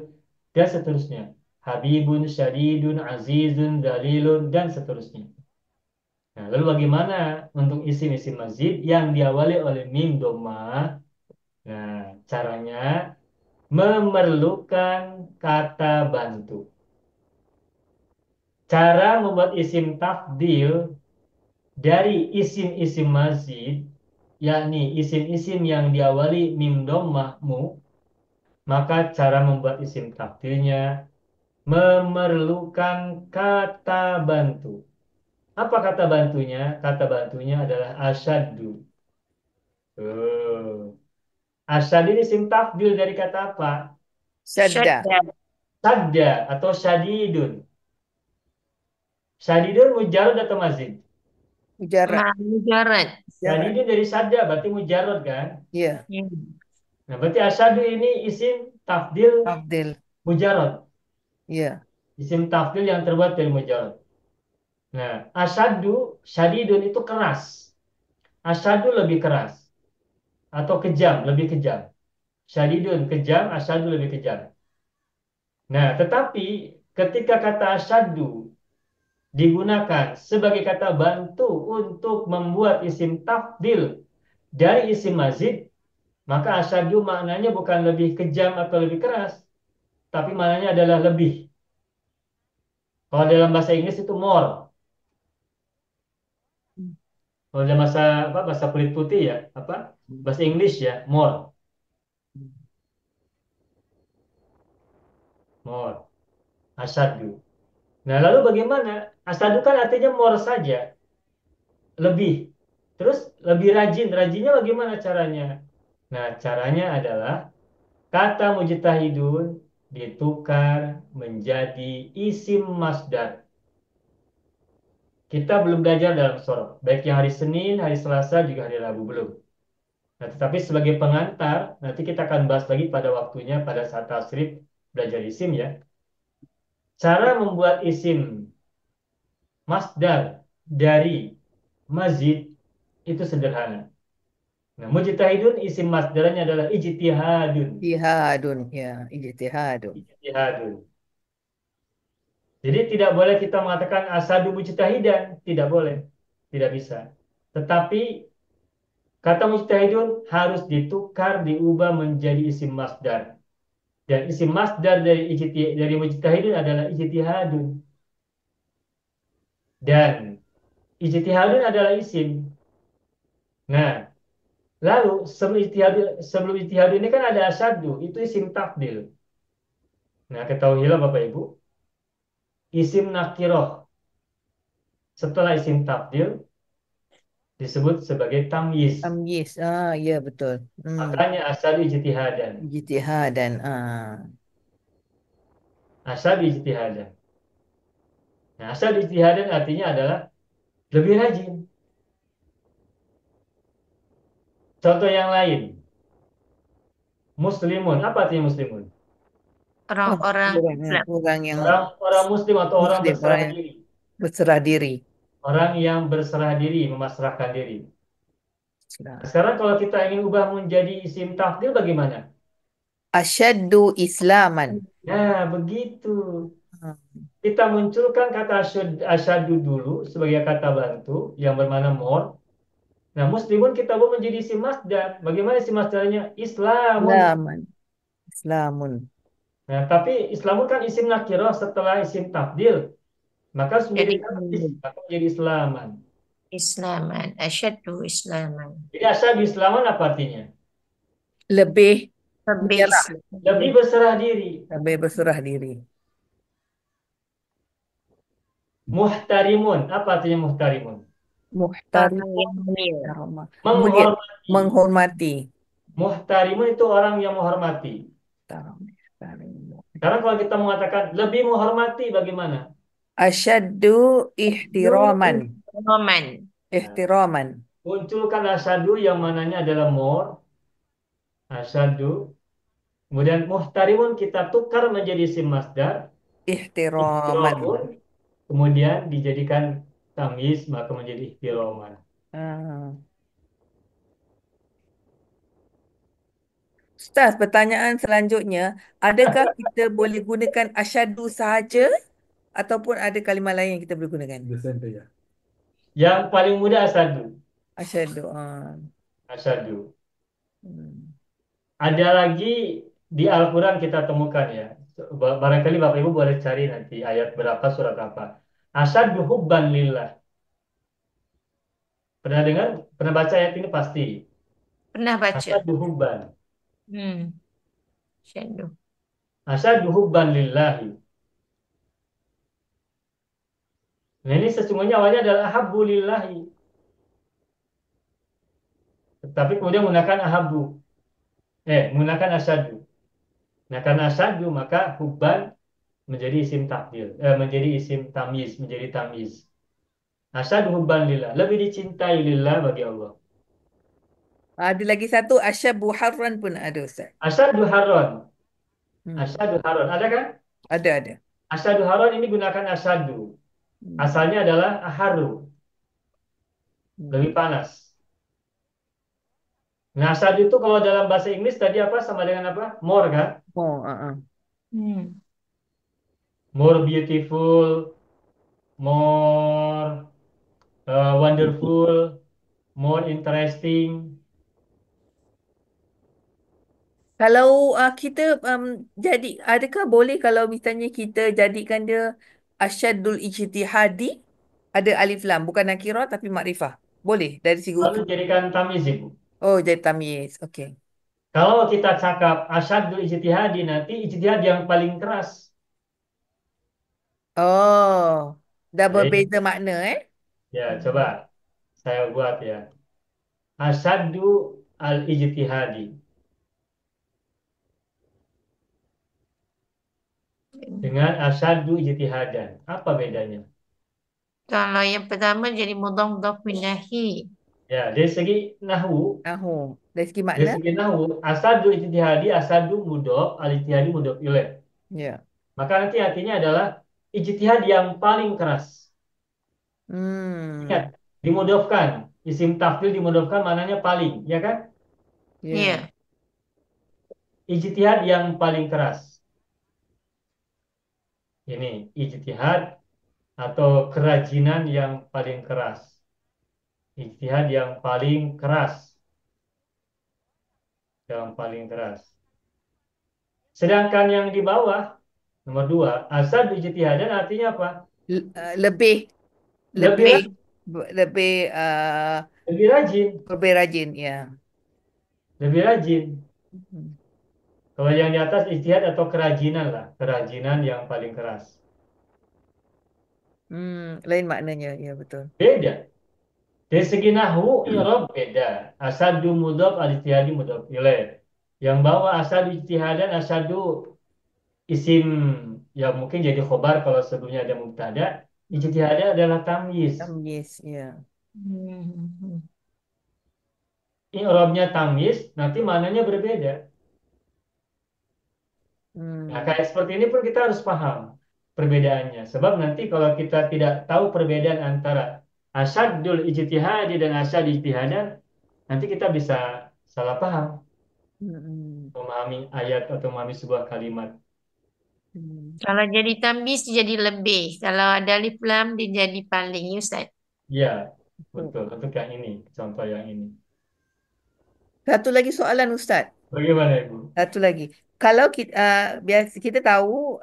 dan seterusnya. Habibun, syadidun, azizun, dalilun, dan seterusnya. Nah, lalu bagaimana untuk isim-isim mazid yang diawali oleh mim dhammah? Nah, caranya memerlukan kata bantu. Cara membuat isim tafdil dari isim-isim mazid, yakni isim-isim yang diawali mim dhammah mu, maka cara membuat isim tafdilnya memerlukan kata bantu. Apa kata bantunya? Kata bantunya adalah asyaddu. Tuh. Asyaddu ini isim tafdil dari kata apa? Syadda. Sadda atau syadidun. Syadidun mujarrad atau mazid? Mujarrad. Mujarad. Syadidun dari sadda berarti mujarrad kan? Ya. Nah, berarti asyadu ini isim tafdil Abdil. mujarrad. Ya. Isim tafdil yang terbuat dari mujarrad. Nah, asyadu, syadidun itu keras. Asyadu lebih keras. Atau kejam, lebih kejam. Syadidun kejam, asyadu lebih kejam. Nah, tetapi ketika kata asyadu digunakan sebagai kata bantu untuk membuat isim tafdil dari isim mazid, maka asyadu maknanya bukan lebih kejam atau lebih keras, tapi maknanya adalah lebih. Kalau dalam bahasa Inggris itu more. Kalau dalam bahasa apa bahasa kulit putih ya, apa? Bahasa Inggris ya, more, more. Asyaddu. Nah, lalu bagaimana? Asyaddu kan artinya more saja, lebih. Terus lebih rajin. Rajinnya bagaimana caranya? Nah, caranya adalah kata mujtahidun ditukar menjadi isim masdar. Kita belum belajar dalam sorof, baik yang hari Senin, hari Selasa, juga hari Rabu belum. Nah, tetapi sebagai pengantar, nanti kita akan bahas lagi pada waktunya pada saat tasrif belajar isim ya. Cara membuat isim masdar dari mazid itu sederhana. Nah, mujtahidun isim masdarnya adalah ijtihadun. Ijtihadun, ya, ijtihadun. Ijtihadun. Jadi tidak boleh kita mengatakan asadu mujtahidan, tidak boleh. Tidak bisa. Tetapi kata mujtahidun harus ditukar, diubah menjadi isim masdar. Dan isim masdar dari mujtahidun adalah ijtihadun. Dan ijtihadun adalah isim. Nah, lalu sebelum ijtihadun ini kan ada asyaddu, itu isim tafdil. Nah, ketahuilah Bapak Ibu, isim nakiroh setelah isim tafdil disebut sebagai tamyiz. Tamyiz, ya betul. Makanya asyaddu ijtihadan. Ijtihadan, Asyaddu ijtihadan. Nah, asyaddu ijtihadan artinya adalah lebih rajin. Contoh yang lain, muslimun. Apa artinya muslimun? Orang-orang Islam. Orang yang Orang muslim atau orang Muslim, orang berserah yang diri. berserah diri. Orang yang berserah diri, memasrahkan diri. Islam. Sekarang kalau kita ingin ubah menjadi isim tafdil bagaimana? Asyaddu islaman. Nah, begitu. Hmm. Kita munculkan kata asyadu dulu sebagai kata bantu yang bermakna more. Nah, muslimun kita ubah menjadi isim masdar. Bagaimana isim masdarnya? Islamun. Islaman. Islamun. Nah, tapi Islamun kan isim nakirah setelah isim tafdil. Maka harus menjadi Jadi tamyiz, maka menjadi Islaman. Islaman, asyaddu Islaman. Jadi asyadu Islaman apa artinya? Lebih Lebih menyerah. Islam. Lebih berserah diri. Lebih berserah diri. Muhtarimun. Apa artinya muhtarimun? Muhtarim. Orang yang mulia. Mulia. Menghormati. Menghormati. Muhtarimun itu orang yang menghormati. Sekarang kalau kita mengatakan lebih menghormati bagaimana? Asyaddu ihtiraman. Roman. Ihtiraman. Munculkan asyadu yang mananya adalah more. Asyadu. Kemudian muhtarimun kita tukar menjadi isim masdar. Ihtiraman. Ihtiramun. Kemudian dijadikan tamyiz maka menjadi ihtiraman. Ah. Ustaz, pertanyaan selanjutnya, adakah kita boleh gunakan asyadu sahaja ataupun ada kalimah lain yang kita boleh gunakan? Yang paling mudah asyadu. Asyadu. Asyadu. Hmm. Ada lagi di Al-Quran kita temukan ya. Barangkali Bapak Ibu boleh cari nanti ayat berapa, surat apa. Asyadu hubban lillah. Pernah dengar? Pernah baca ayat ini pasti. Pernah baca? Asyadu hubban. Asyaddu. Asyadu hubban lillahi. Nah ini sesungguhnya awalnya adalah ahabbu lillahi. Tetapi kemudian menggunakan ahabbu. Menggunakan asyadu. Nah karena asyadu maka hubban menjadi isim takdir. Menjadi isim tamyiz. Menjadi tamyiz. Asyadu hubban lillah. Lebih dicintai lillah bagi Allah. Ada lagi satu, asyabu harran pun ada, Ustaz. Asyadu haron. Hmm. Asyadu haron. Ada kan? Ada. Asyadu haron ini gunakan asyadu. Asalnya adalah aharu. Lebih panas. Nah, asyadu itu kalau dalam bahasa Inggris tadi apa? Sama dengan apa? More kan? More beautiful. More wonderful. More interesting. Kalau kita jadi, adakah boleh kalau misalnya kita jadikan dia asyadul ijtihadi, ada alif lam, bukan nakirah tapi makrifah. Boleh dari segi Lalu usul. jadikan tamyiz, Ibu. Oh, jadi tamyiz. Okey. Kalau kita cakap asyadul ijtihadi, nanti ijtihad yang paling keras. Oh, dah Baik, berbeza makna ya coba saya buat ya. Asyaddu al-ijtihadi dengan asyaddu ijtihadan. Apa bedanya? Kalau yang pertama jadi mudhaf ilahi. Ya, dari segi nahwu, Nahu. Dari segi dari makna? segi nahwu, asyaddu ijtihadi, asyaddu mudhof, al-ijtihadi mudhof ilaih. Ya. Maka nanti artinya adalah ijtihad yang paling keras. Ingat, Hmm. dimudhofkan. Isim tafdil dimudhofkan maknanya paling, ya kan? Ya. Ya. Ijtihad yang paling keras. Ini ijtihad atau kerajinan yang paling keras. Ijtihad yang paling keras. Yang paling keras. Sedangkan yang di bawah, nomor dua, asad ijtihadan artinya apa? Lebih Lebih lebih rajin. lebih Lebih rajin. lebih rajin ya. Lebih rajin. Hmm. Kalau yang di atas ijtihad atau kerajinan lah. Kerajinan yang paling keras. Lain maknanya, ya betul. Beda. Dari segi nahwu, i'rab beda. Asadu mudhaf, al-ijtihadi mudhaf ilaih. Yang bawah asadu ijtihadan, asadu isim ya mungkin jadi khobar kalau sebelumnya ada mubtada. Ijtihadan adalah tamyiz. Tamyiz, ya. Hmm. I'rabnya tamyiz, nanti maknanya berbeda. Nah, Hmm. kayak seperti ini pun kita harus paham perbedaannya. Sebab nanti kalau kita tidak tahu perbedaan antara asyadul ijtihadi dan asyad ijtihadan, nanti kita bisa salah paham Hmm. memahami ayat atau memahami sebuah kalimat. Hmm. Kalau jadi tamyiz jadi lebih. Kalau ada alif lam dia jadi paling. Ya, Ustaz. Ya, Hmm. betul. Untuk yang ini, contoh yang ini. Satu lagi soalan Ustaz. Bagaimana, Ibu? Satu lagi. Kalau kita biasa kita tahu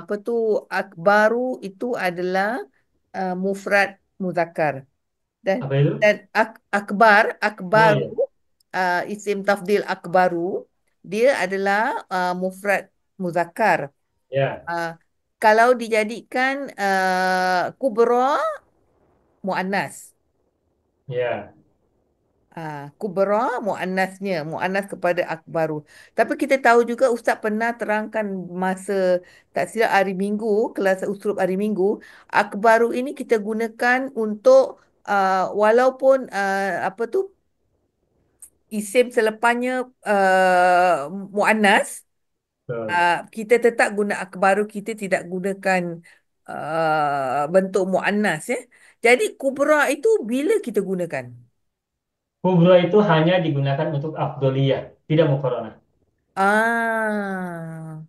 apa tu akbaru itu adalah mufrad muzakkar dan Apa itu? akbar Oh akbaru iya, isim tafdil akbaru dia adalah mufrad muzakkar. ya, Uh, Kalau dijadikan kubra muannas. ya. Kubra muannasnya, muannas kepada akbaru. Tapi kita tahu juga Ustaz pernah terangkan masa tak silap hari Minggu, kelas uslub hari Minggu, akbaru ini kita gunakan untuk walaupun apa tu isim selepasnya muannas, Betul. kita tetap guna akbaru, kita tidak gunakan bentuk muannas ya. Jadi kubra itu bila kita gunakan? Kubro itu hanya digunakan untuk afdoliyah, tidak mukorona. Ah,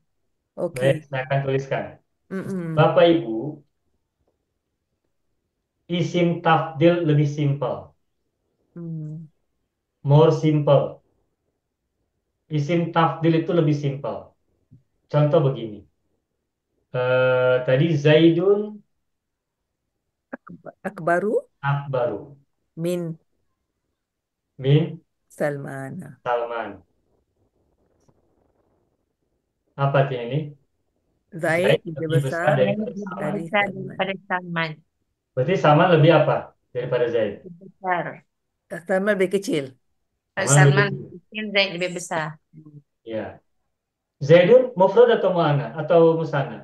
Baik, okey. saya akan tuliskan. Mm-mm. Bapak Ibu, isim tafdil lebih simpel, Hmm. more simple. Isim tafdil itu lebih simpel. Contoh begini. Tadi Zaidun Akbaru akbaru min min Salmana. Salman. Apa artinya ini? Zaid Zaid lebih lebih besar besar Saya daripada lebih Salman. dari besar Salman. daripada Salman. Berarti Salman lebih apa daripada Zaid? Lebih besar. Salman lebih kecil. Kalau Salman lebih Salman kecil. lebih kecil, Zaid lebih besar. Ya. Zaidun mufrad atau muanna atau musanna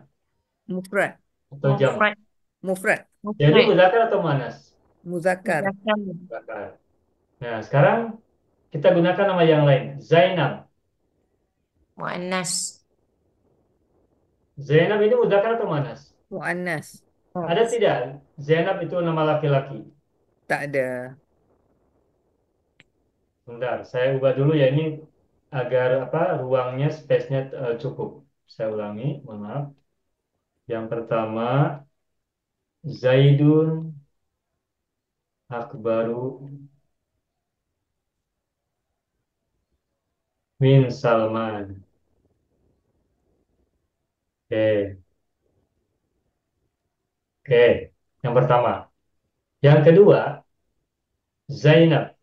Mufrad. atau jamak? Mufrad. Mufrad. Zaidun Mufrad. muzakkar atau muannas? Muzakkar. Muzakkar. Muzakkar. Nah, sekarang kita gunakan nama yang lain. Zainab. Muannas. Zainab ini muzakkar atau muannas? Muannas. Ada tidak? Zainab itu nama laki-laki. Tak ada. Bentar, saya ubah dulu ya ini agar apa ruangnya, space-nya cukup. Saya ulangi, mohon maaf. Yang pertama, Zaidun akbaru Min Salman. Oke. Oke. Yang pertama. Yang kedua, Zainab.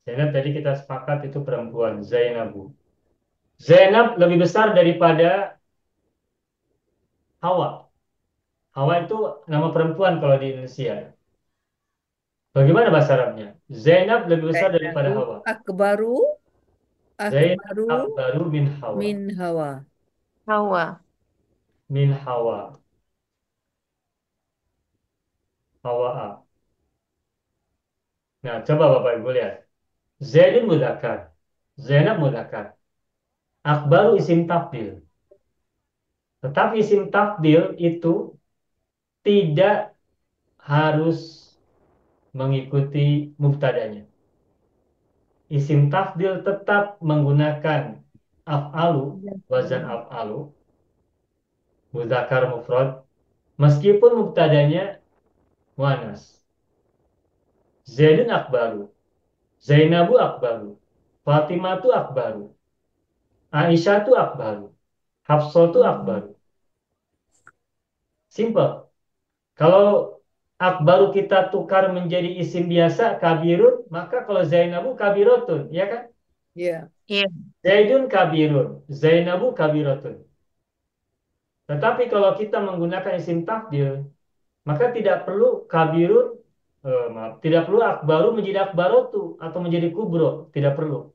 Zainab tadi kita sepakat itu perempuan. Zainabu. Zainab lebih besar daripada Hawa. Hawa itu nama perempuan kalau di Indonesia. Bagaimana bahasa Arabnya? Zainab lebih besar daripada Zainabu Hawa. akbaru Zainab akbaru akbaru min Hawa. min Hawa. Hawa. Min Hawa. Hawa. Nah, coba Bapak Ibu lihat. Zaidun mudzakkar. Zainab mudzakkar. Akbaru isim tafdil. Tetapi isim tafdil itu tidak harus mengikuti mubtadanya. Isim tafdil tetap menggunakan af'alu, wazan af'alu, mudzakkar mufrad, meskipun mubtadanya muannas. Zaidun akbaru, Zainabu akbaru, Fatimatu akbaru, Aisyatu akbaru, Hafsatu akbaru. Simple. Kalau akbaru kita tukar menjadi isim biasa kabirun, maka kalau Zainabu kabirotun, ya kan? Ya. Iya. Zaidun kabirun, Zainabu kabirotun. Tetapi kalau kita menggunakan isim tafdil, maka tidak perlu kabirun, maaf, tidak perlu akbaru menjadi akbarotu atau menjadi kubro, tidak perlu.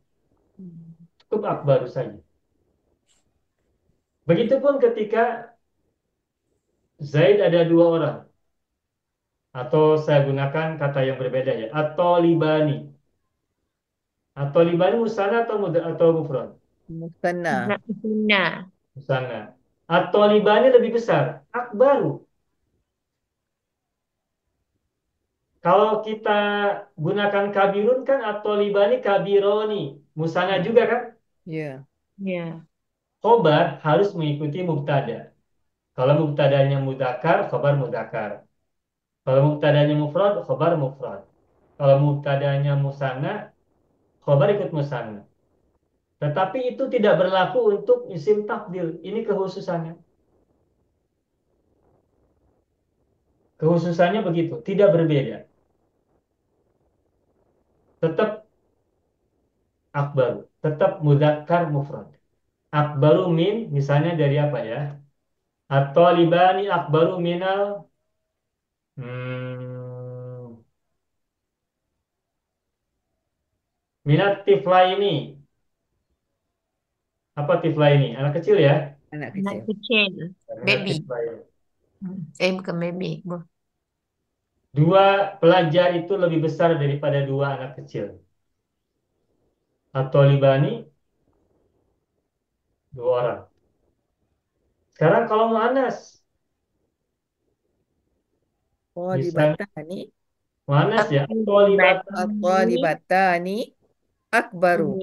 Cukup akbaru saja. Begitupun ketika Zaid ada dua orang, atau saya gunakan kata yang berbeda ya, atau libani. Atau libani musana atau mufrad? Musanna. Sunnah. Musana. Atau libani lebih besar, akbaru. Kalau kita gunakan kabirun kan atau libani kabironi. Musana juga kan? Ya. Iya. Khobar harus mengikuti mubtada. Kalau mubtadanya mudzakkar, khobar mudzakkar. Kalau mubtadanya mufrad, khobar mufrad. Kalau mubtadanya musanna, khobar ikut musanna. Tetapi itu tidak berlaku untuk isim takdir. Ini kekhususannya. Kekhususannya begitu, tidak berbeda. Tetap akbaru, tetap mudzakkar mufrad. Akbaru min, misalnya dari apa ya? Atau libani akbaru minal hmm, minat tifla ini. Apa tifla ini? Anak kecil ya? Anak Anak kecil. kecil. Minat Baby. tifla ini. Bukan baby. Dua pelajar itu lebih besar daripada dua anak kecil. Atau libani dua orang. Sekarang kalau muannas, Oh, misalnya libatani. muannas ya, atau Batani. Libatani akbaru.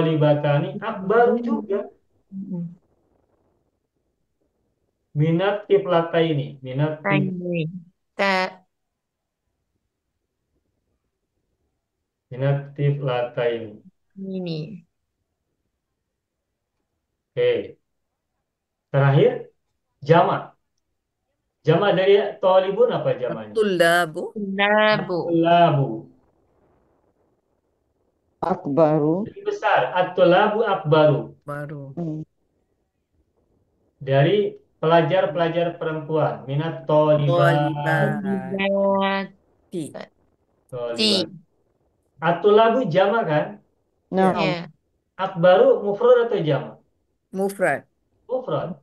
libatani akbaru juga. Minat tiflata ini, Tani. Ta. minat tiflata ini. Ini. Oke. Terakhir, jamak. Jamak dari tolibun apa jamaknya? Tullabu Labu. At-tulabu. Akbaru. Lebih besar. At-tulabu akbaru. baru. Hmm. Dari pelajar-pelajar perempuan. Minat tolibat. Tolibati. Bati. Tolibat. At-tulabu jamak kan? Ya. Naam. Ya. Akbaru mufrad atau jamak? Mufrad. Mufrad.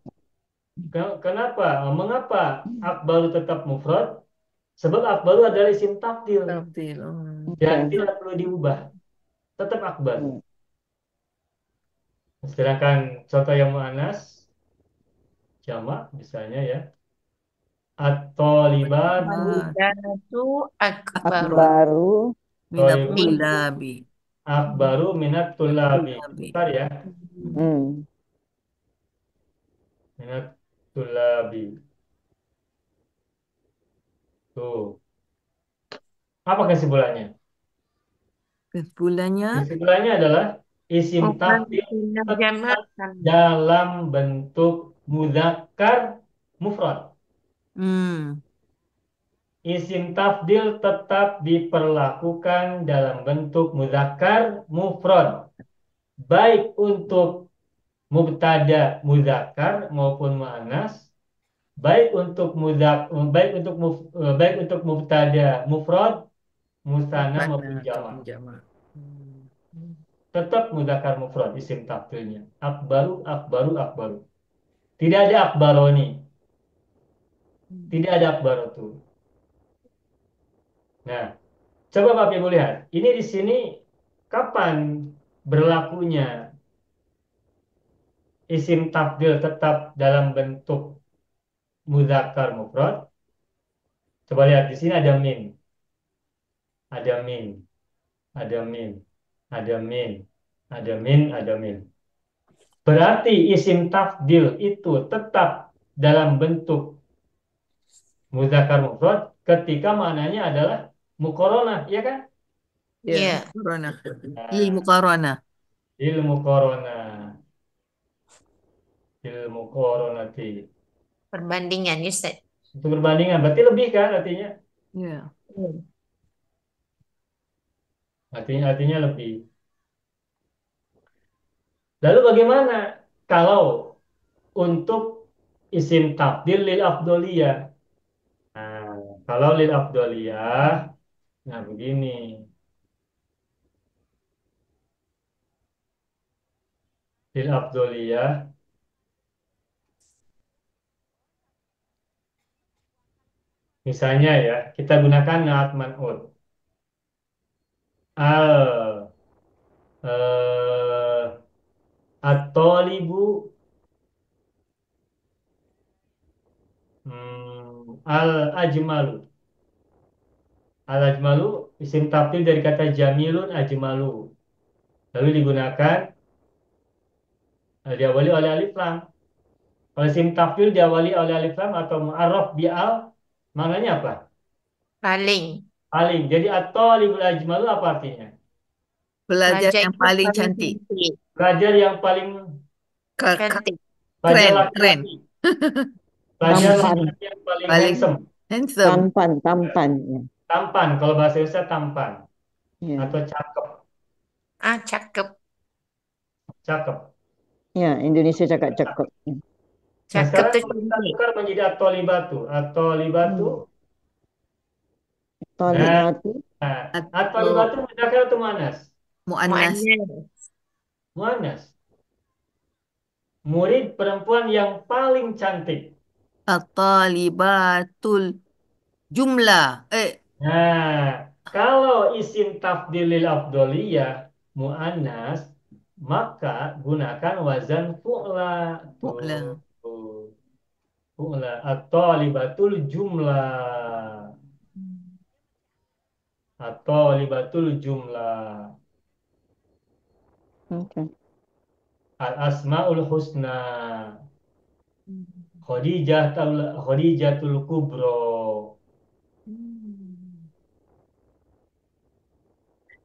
Kenapa? Mengapa akbaru tetap mufrad? Sebab akbaru adalah isim takdir Tafdil. dan Oke. tidak perlu diubah. Tetap akbar. Hmm. Sedangkan contoh yang mu'annas jamak misalnya ya. At-tolibatu Tolibat. Talibatu akbaru. Akbaru. tolibun Minatullabi. akbaru minat tulabi. Tullabi. Bentar ya. Hmm. Minat tulabi. Tuh. Apa kesimpulannya? Kesimpulannya, Kesimpulannya adalah isim Mufrad tafdil musanna jamak tetap sama. dalam bentuk mudzakkar mufrad. hmm, Isim tafdil tetap diperlakukan dalam bentuk mudzakkar mufrad, baik untuk mubtada muzakkar maupun muannas, baik untuk baik untuk mubtada mufrad, musanna Musanna maupun ataupun jamak. jamak. Hmm. Tetap muzakkar mufrad isim tafdilnya. Akbaru, akbaru, akbaru. Tidak ada akbaroni, tidak ada akbarotu. Nah, coba Bapak Ibu lihat. Ini di sini kapan berlakunya isim tafdil tetap dalam bentuk muzakkar mufrad? Coba lihat di sini ada min, ada min, ada min, ada min, ada min, ada min. Berarti isim tafdil itu tetap dalam bentuk muzakkar mufrad ketika maknanya adalah muqaranah, ya kan? Ya, Ya, muqaranah. Lil Nah, muqaranah. ilmu muqaranah, ilmu muqaranati. perbandingan Ustaz. Itu perbandingan, berarti lebih kan artinya? Ya. Hmm. Artinya lebih. Lalu bagaimana kalau untuk isim tafdil lil afdoliyah? Nah, kalau lil afdoliyah, nah begini. Lil afdoliyah, misalnya ya, kita gunakan naat man'ut. Al, eh, at-talibu, al-ajmalu. Al-ajmalu, isim tafdil dari kata jamilun ajmalu. Lalu digunakan, diawali oleh alif lam. Kalau isim tafdil diawali oleh alif lam atau mu'arraf bi al, maknanya apa? Paling. Paling. Jadi at-talibul ajmalu apa artinya? Pelajar Pelajar yang itu paling paling cantik. cantik. Pelajar yang paling, Cantik. pelajar Keren, keren. laki-laki. Pelajar Tampan, laki-laki yang paling Paling handsome. handsome. tampan, ya. Tampan, kalau bahasa Indonesia tampan. Ya, Atau cakep, Ah, cakep. cakep. ya, Indonesia cakap cakep. Ya. Nah Cakep sekarang tuh kalau kita cantik. tukar menjadi at-thalibatu. At-thalibatu, Hmm. nah, Talibatu, nah at-thalibatu Atau muzakkar atau muannas? muannas. Muannas. Muannas. Murid perempuan yang paling cantik. At-talibatul jumlah. Nah, kalau isim tafdilil afdoliyah muannas, maka gunakan wazan fu'la. Mu'la. Tuh, fu'la. At-talibatul jumlah. At-talibatul jumlah. oke. Al-asmaul husna. Khadijatul kubro.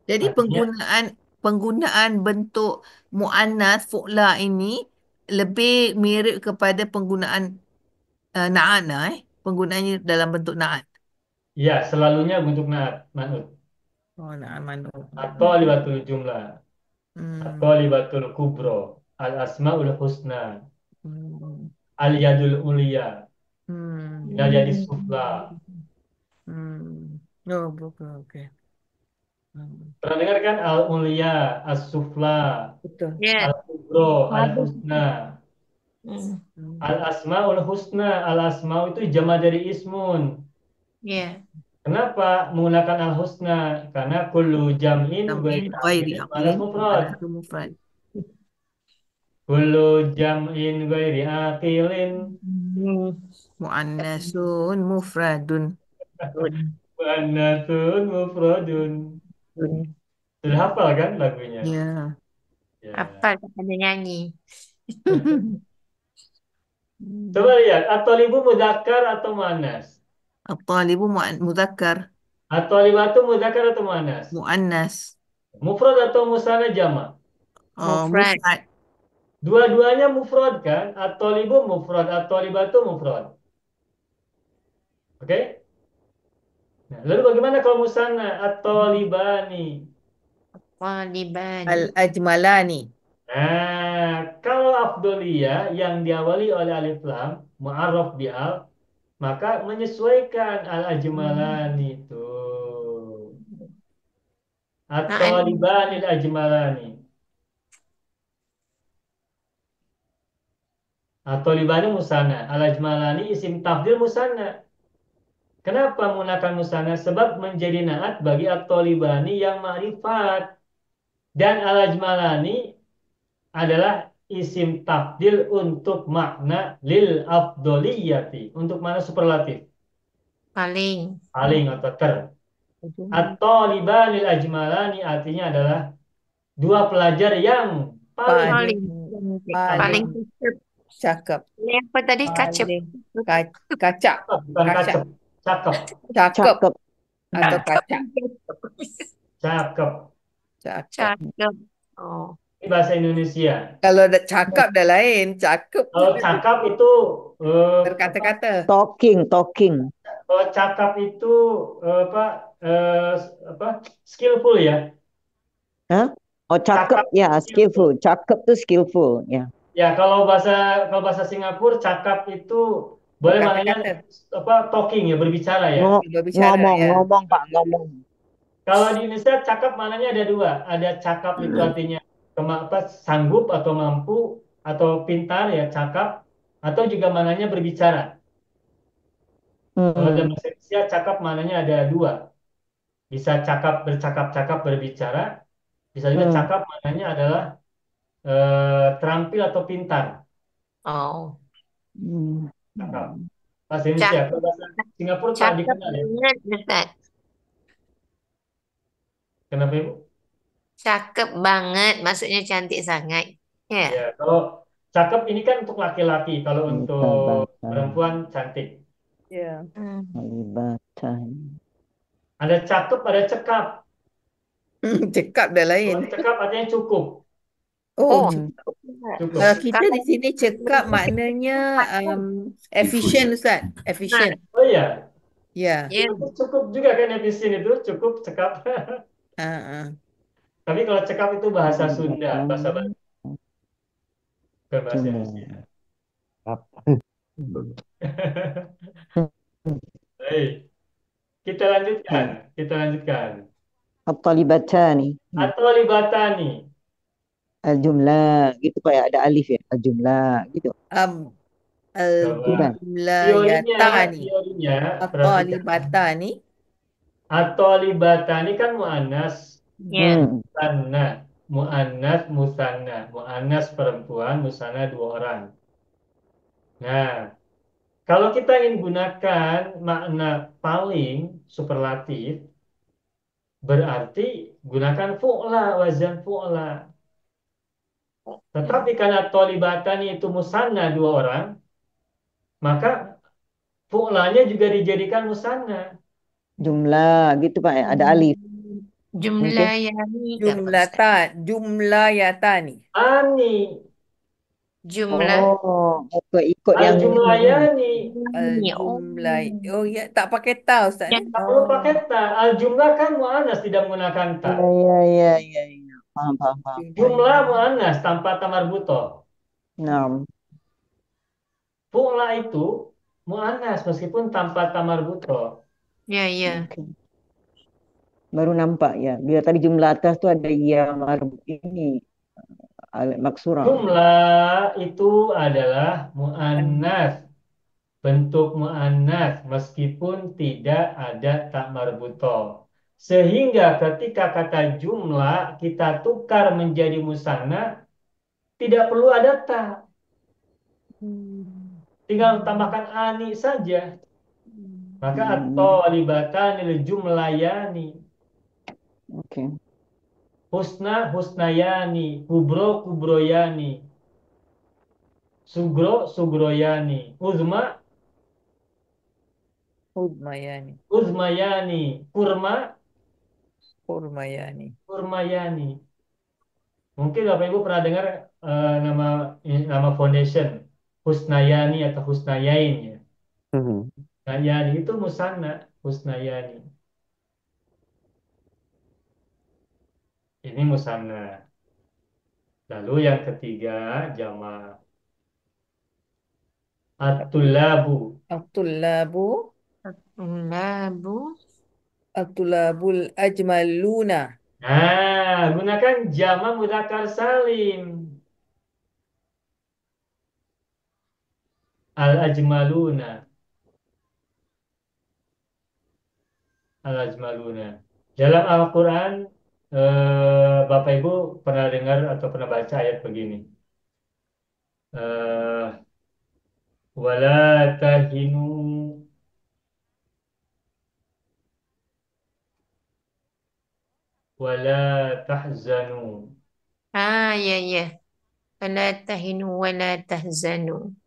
Jadi Artinya, penggunaan bentuk muannas fu'la ini lebih mirip kepada penggunaan na'at lah, penggunaannya dalam bentuk na'at. ya selalunya bentuk naat, manut. Oh, na'at manu. At-talibatul jumlah. Hmm. At-talibatul kubro. Al-asmaul husna. Hmm. Al-yadul ulia. Hmm. Minal yadis sufla. Hmm. Oh, oke, oke. Hmm. Pernah dengar kan? Al-ulia, as-sufla, Betul. Ya, al-kubro, habis. al-husna. Hmm. Hmm. Al-asmaul husna. Al-asmau itu jama dari ismun. Ya, Kenapa menggunakan al-husna? Karena kullu jam'in Tam'in ghairi ghairi aqilin malas aqlin mufrad. mu'annas mufrad. Kullu jam'in ghairi aqilin Mu'annasun mufradun. betul. muannatsun mufradun. Betul. Sudah hafal kan lagunya? Ya. Ya. Apa ada nyanyi? Coba lihat, at-thalibu mudzakkar atau muannas? At-talibu muzakkar At-thalibatu mudzakkar atau muannas? muannas. Mufrad atau musanna jamak? Mufrad. Mufrad. Dua-duanya mufrad kan? At-thalibu mufrad, at-thalibatu mufrad. Oke? Nah, lalu bagaimana kalau musanna? At-thalibani. Talibani. Al-ajmalani. Nah, kalau afdoliyah yang diawali oleh alif lam, mu'arraf bi al, maka menyesuaikan al-ajmalani itu. At-talibani al-ajmalani. At-talibani musanna, al-ajmalani isim tafdil musanna. Kenapa menggunakan musanna? Sebab menjadi naat bagi at-talibani yang ma'rifat. Dan al-ajmalani adalah isim tafdil untuk makna lil afdoliyati, untuk makna superlatif, Paling. paling atau ter. At-talibanil ajmalani artinya adalah dua pelajar yang paling Paling Paling. Paling cakep. cakep. Apa tadi? Kacep. Paling kacak. bukan Kacak. kacep, cakep, Cakep Cakep. atau kacak. cakep. Cakep. Cakep. Oh. Ini bahasa Indonesia. Kalau dah cakap dah lain, cakep Kalau cakap itu berkata-kata. Talking. kalau cakap itu apa skillful ya. Hah? Oh, cakep. Ya, skillful. Cakep tuh skillful. Ya. Ya, kalau bahasa Singapura cakap itu boleh maknanya apa talking ya, berbicara ya. Berbicara, ya. Ngomong, Pak, ngomong. Kalau di Indonesia cakap maknanya ada dua. Ada cakap itu artinya sanggup atau mampu atau pintar ya cakap, atau juga maknanya berbicara. Kalau dalam bahasa Indonesia cakap maknanya ada dua. Bisa cakap bercakap-cakap berbicara, bisa juga cakap maknanya adalah terampil atau pintar. Oh. Cakap. Bahasa Indonesia, kalau bahasa Singapura tak Cakep dikenal ya. banget, Ustaz. Kenapa Ibu? Cakep banget, maksudnya cantik sangat. Ya. Ya, kalau cakep ini kan untuk laki-laki, kalau untuk Kalibatan. perempuan cantik. Ya. Kalibatan. Ada cakep, ada cekap. Cekap dah lain. Kalau cekap artinya cukup. Oh, Cukup. kalau kita di sini cekap maknanya efficient, Ustaz. Efficient. Oh iya, Ya. Ya. itu cukup juga kan efisien itu, cukup cekap. Tapi kalau cekap itu bahasa Sunda, bahasa Bali, bukan bahasa Indonesia. Baik, kita lanjutkan. At-talibatani. Atau libatani. Al-jumlah. Gitu Pak ya, ada alif ya. Al-jumlah. Gitu. Al-jumlayatani. Teorinya, perhatikan. At-talibatani. Atau libatani kan mu'annas, Ya. musanna, mu'annas perempuan, musanna dua orang. Nah, kalau kita ingin gunakan makna paling superlatif, berarti gunakan fu'la, wazan fu'la. Tetapi karena tolibatani itu musanna dua orang, maka fu'lanya juga dijadikan musanna. Jumlah. Gitu Pak ya, ada alif. Jumlah yani Jumlayatani. Ani, jumlah Ikut yang al-jumlayani. Oh ya, tak pakai ta, Ustaz. Ya. Tak perlu pakai ta. Al-jumlah kan mu'annas tidak menggunakan ta. Ya. Paham. Jumlah mu'annas tanpa tamar buto. Nah, Fu'la itu mu'annas meskipun tanpa tamar buto. Ya. oke. Baru nampak ya. Bila tadi jumlah atas tuh ada ya ini maksurah. Jumlah itu adalah mu'annas. Bentuk mu'annas meskipun tidak ada tak marbuto. Sehingga ketika kata jumlah kita tukar menjadi musanna, tidak perlu ada ta. Tinggal tambahkan ani saja. Maka atau libatanil jumlayani. Oke. Husna husnayani, kubro kubroyani, sugro sugroyani, uzma Udmayani. uzmayani, kurma Hurmayani. Hurmayani. Mungkin Bapak Ibu pernah dengar nama nama foundation Husnayani atau Husnayain ya. Mhm. Husnayani itu musanna, Husnayani. Ini musanna. Lalu yang ketiga jama. At-tullabu. At-tullabu. Labu. At-tullabul ajmaluna. Nah, gunakan jama mudzakkar salim. Al-ajmaluna. Al-ajmaluna. Dalam Al-Quran, Bapak Ibu pernah dengar atau pernah baca ayat begini. Eh, Wala tahinu wala tahzanu Ya, ya. Wala tahinu wala tahzanu.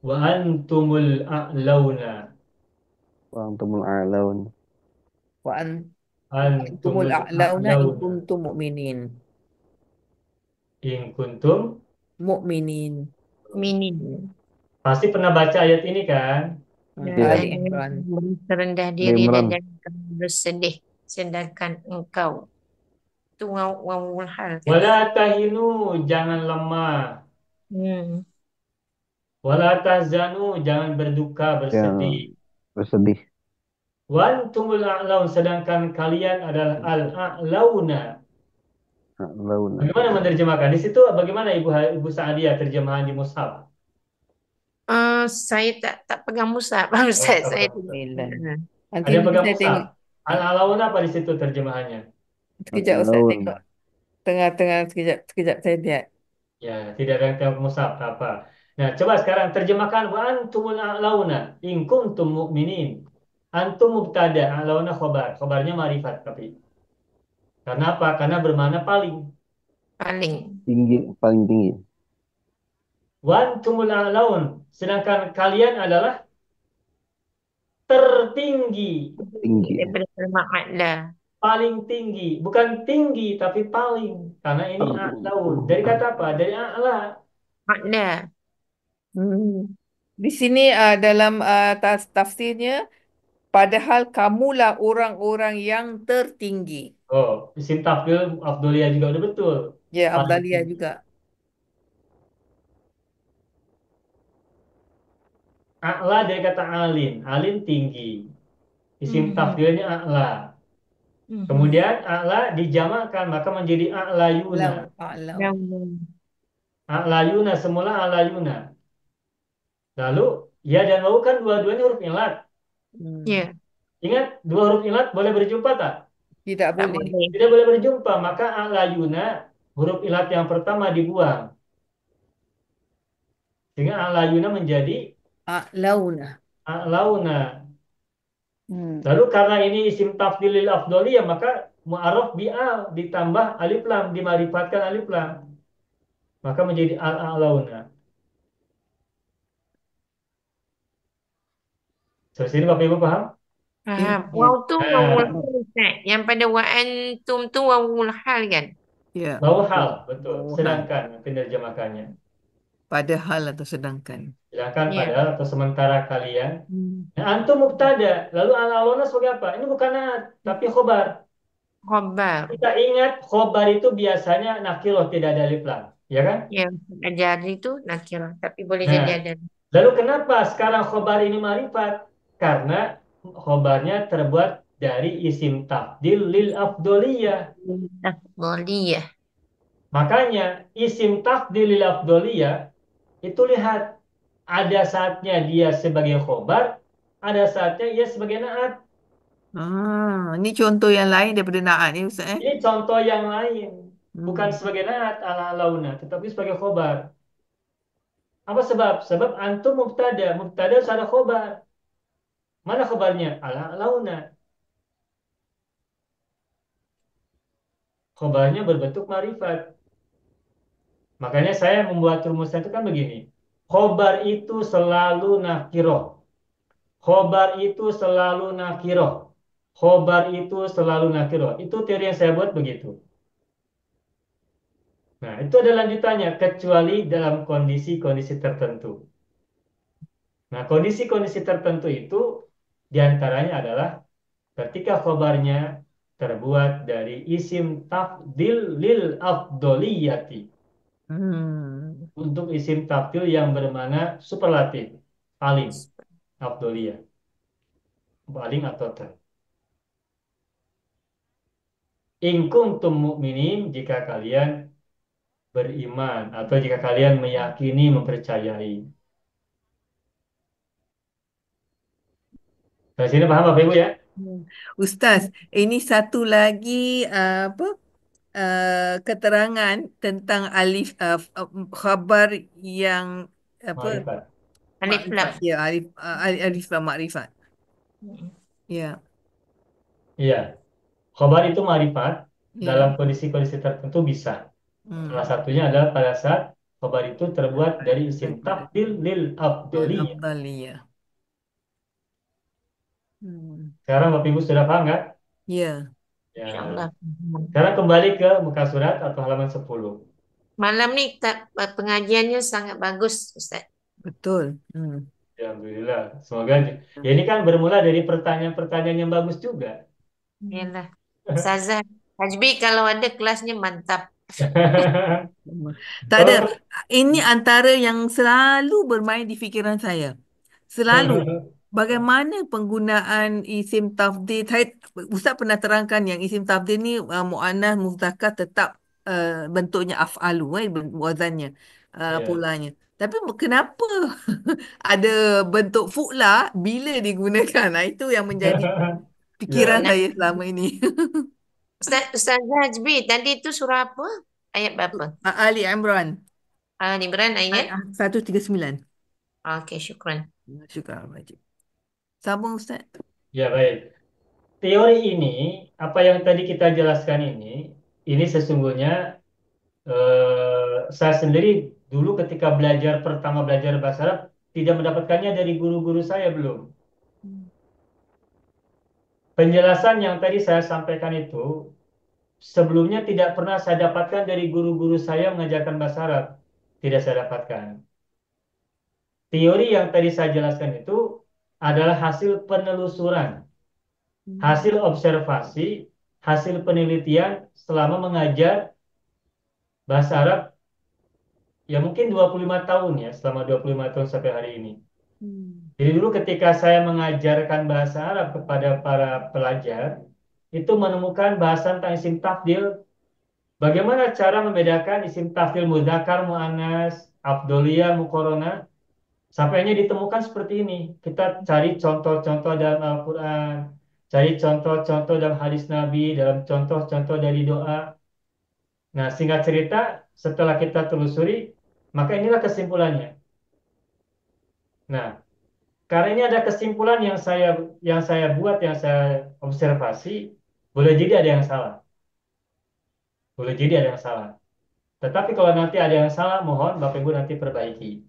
wa antumul a'launa. Wa antumul a'laun. Wa antumul Antumul a'launa in a'launa. kuntum mu'minin. In kuntum. Mu'minin. Minin. Pasti pernah baca ayat ini kan? Iya. Ali Dan Imran. rendah Ali diri dan Imran. jangan kamu bersedih. Sedangkan engkau. Itu wawul hal kan? Wala tahinu, jangan lemah. Hmm. Wala tahzanu, jangan berduka, bersedih. Yang bersedih. Wa antumul a'laun, sedangkan kalian adalah al-a'launa. A'laun. Bagaimana menerjemahkan? Di situ bagaimana Ibu Sa'adiyah terjemahan di mushaf? Saya tak pegang mushaf, Bang Ustaz. tak Saya pegang mushaf. Bismillah. Hmm. Nanti Ada yang pegang saya mushaf. tengok. Al-a'launa apa di situ terjemahannya? Sekejap Ustaz A'laun. tengok. Tengah-tengah sekejap saya lihat. Ya, tidak ada yang tengok mushaf, tak apa. Nah, coba sekarang terjemahkan wa antumul a'launa in kuntum mu'minin. Antum mubtada, a'launa khobar. Khobarnya marifat tapi. Karena apa? Karena bermakna paling. Paling. Tinggi, paling tinggi. Wa antumul a'laun, sedangkan kalian adalah tertinggi, Tinggi. Daripada kalimat a'la. paling tinggi, bukan tinggi tapi paling. Karena ini a'laun. Dari kata apa? Dari a'la. A'la. Di sini dalam tafsirnya, padahal kamulah orang-orang yang tertinggi. Oh, isim tafdil Abdullah juga udah betul. Ya, Paling Abdaliyah tinggi. juga. A'la dari kata alin. Alin tinggi. Isim Mhm. tafdilnya a'la. Mhm. Kemudian a'la dijamakkan maka menjadi a'layuna. Lau, a'lau. Lalu. A'layuna semula a'layuna. Lalu ya dan wawu kan dua-duanya huruf ilat. Ya, Ingat dua huruf ilat boleh berjumpa tak? Tidak tak boleh. boleh. Tidak boleh berjumpa, maka a'layuna huruf ilat yang pertama dibuang. Sehingga a'layuna menjadi A'launa. a'launa. Hmm. Lalu karena ini isim tafdilil afdoliyah maka mu'arraf bi'al ditambah alif lam, dimarifatkan alif lam. Maka menjadi al-a'launa. Terus ini Bapak Ibu paham? Faham. Ya. Waw tu wawul Nah, hal, Ustaz. Yang pada wa antum tu wawul hal kan? Ya. bawah hal, betul. Bawah hal. Sedangkan penerjemakannya. Padahal atau sedangkan. Sedangkan Ya. padahal atau sementara kalian. Hmm. Nah, antum mubtada. Lalu al-a'launa sebagai apa? Ini bukan naat, tapi khobar. Khabar. Kita ingat khobar itu biasanya nakiroh, tidak ada alif lam. Ya kan? Ya, ajar itu nakirah. Tapi boleh jadi Nah, ada. lalu kenapa sekarang khobar ini marifat? Karena khobarnya terbuat dari isim tafdil lil afdoliyah. Afdaliyah. Makanya isim tafdil lil afdoliyah itu lihat ada saatnya dia sebagai khobar, ada saatnya ia sebagai naat. Ini contoh yang lain daripada Naat ni Ustaz. Ini contoh yang lain, bukan Hmm. sebagai naat ala launa, tetapi sebagai khobar. Apa sebab? Sebab antum mubtada, mubtada harus ada khobar. Mana khobarnya? Ala launa. Khobarnya berbentuk marifat. Makanya saya membuat rumusnya itu kan begini. Khobar itu selalu nakiroh. Khobar itu selalu nakiroh. khobar itu selalu nakirah. Itu teori yang saya buat begitu. Nah, itu ada lanjutannya, kecuali dalam kondisi-kondisi tertentu. Nah, kondisi-kondisi tertentu itu diantaranya adalah ketika khobarnya terbuat dari isim tafdil lil afdoliyati. Hmm. Untuk isim tafdil yang bermakna superlatif, paling, afdoliyah, paling atau ter. In kuntum mu'minin, jika kalian beriman atau jika kalian meyakini, mempercayai. Dari sini paham Bapak Ibu ya? Ustaz, ini satu lagi apa keterangan tentang alif khabar yang apa Ma'rifat. Alif lam. makrifat ya alif lam makrifat Mm. ya Iya, khobar itu ma'rifat ya dalam kondisi-kondisi tertentu bisa. Salah hmm. satunya adalah pada saat khobar itu terbuat dari isim Daripada tafdil lil afdoliyah. afdaliyah hmm. Sekarang Bapak Ibu sudah paham nggak? Ya Ya. InsyaAllah. Sekarang kembali ke muka surat atau halaman 10. Malam ni pengajiannya sangat bagus, Ustaz. betul Ya, Alhamdulillah. Semoga ya ini kan bermula dari pertanyaan-pertanyaan yang bagus juga. Yalah. Ustazah Hajbi kalau ada kelasnya mantap. Tak ada. Kalau Ini antara yang selalu bermain di fikiran saya. Selalu. Bagaimana penggunaan isim tafdhil? Ustaz pernah terangkan yang isim tafdhil ni muannas muzakkar tetap bentuknya af'alu wazannya ya. polanya. Tapi kenapa ada bentuk fu'la bila digunakan? Nah, itu yang menjadi pikiran Ya. Nah, saya selama ini. Ustazah Hajbi tadi itu surah apa? Ayat berapa? Ali Imran Imran ayat? ayat 139. Okey, syukran. Syukran wajib. Sambung Ustaz. Ya, baik. Teori ini, apa yang tadi kita jelaskan ini sesungguhnya saya sendiri dulu ketika pertama belajar bahasa Arab tidak mendapatkannya dari guru-guru saya belum. Penjelasan yang tadi saya sampaikan itu sebelumnya tidak pernah saya dapatkan dari guru-guru saya mengajarkan bahasa Arab. Tidak saya dapatkan. Teori yang tadi saya jelaskan itu adalah hasil penelusuran, hasil observasi, hasil penelitian selama mengajar bahasa Arab ya mungkin 25 tahun ya, selama 25 tahun sampai hari ini. Jadi dulu ketika saya mengajarkan bahasa Arab kepada para pelajar, itu menemukan bahasan tentang isim tafdil, bagaimana cara membedakan isim tafdil mudzakkar, muannas, afdoliyah, muqaranah, sampainya ditemukan seperti ini. Kita cari contoh-contoh dalam Al-Quran, cari contoh-contoh dalam hadis Nabi, dalam contoh-contoh dari doa. Nah, singkat cerita, setelah kita telusuri, maka inilah kesimpulannya. Nah, karena ini ada kesimpulan yang saya buat, yang saya observasi, boleh jadi ada yang salah. Boleh jadi ada yang salah. Tetapi kalau nanti ada yang salah, mohon Bapak Ibu nanti perbaiki.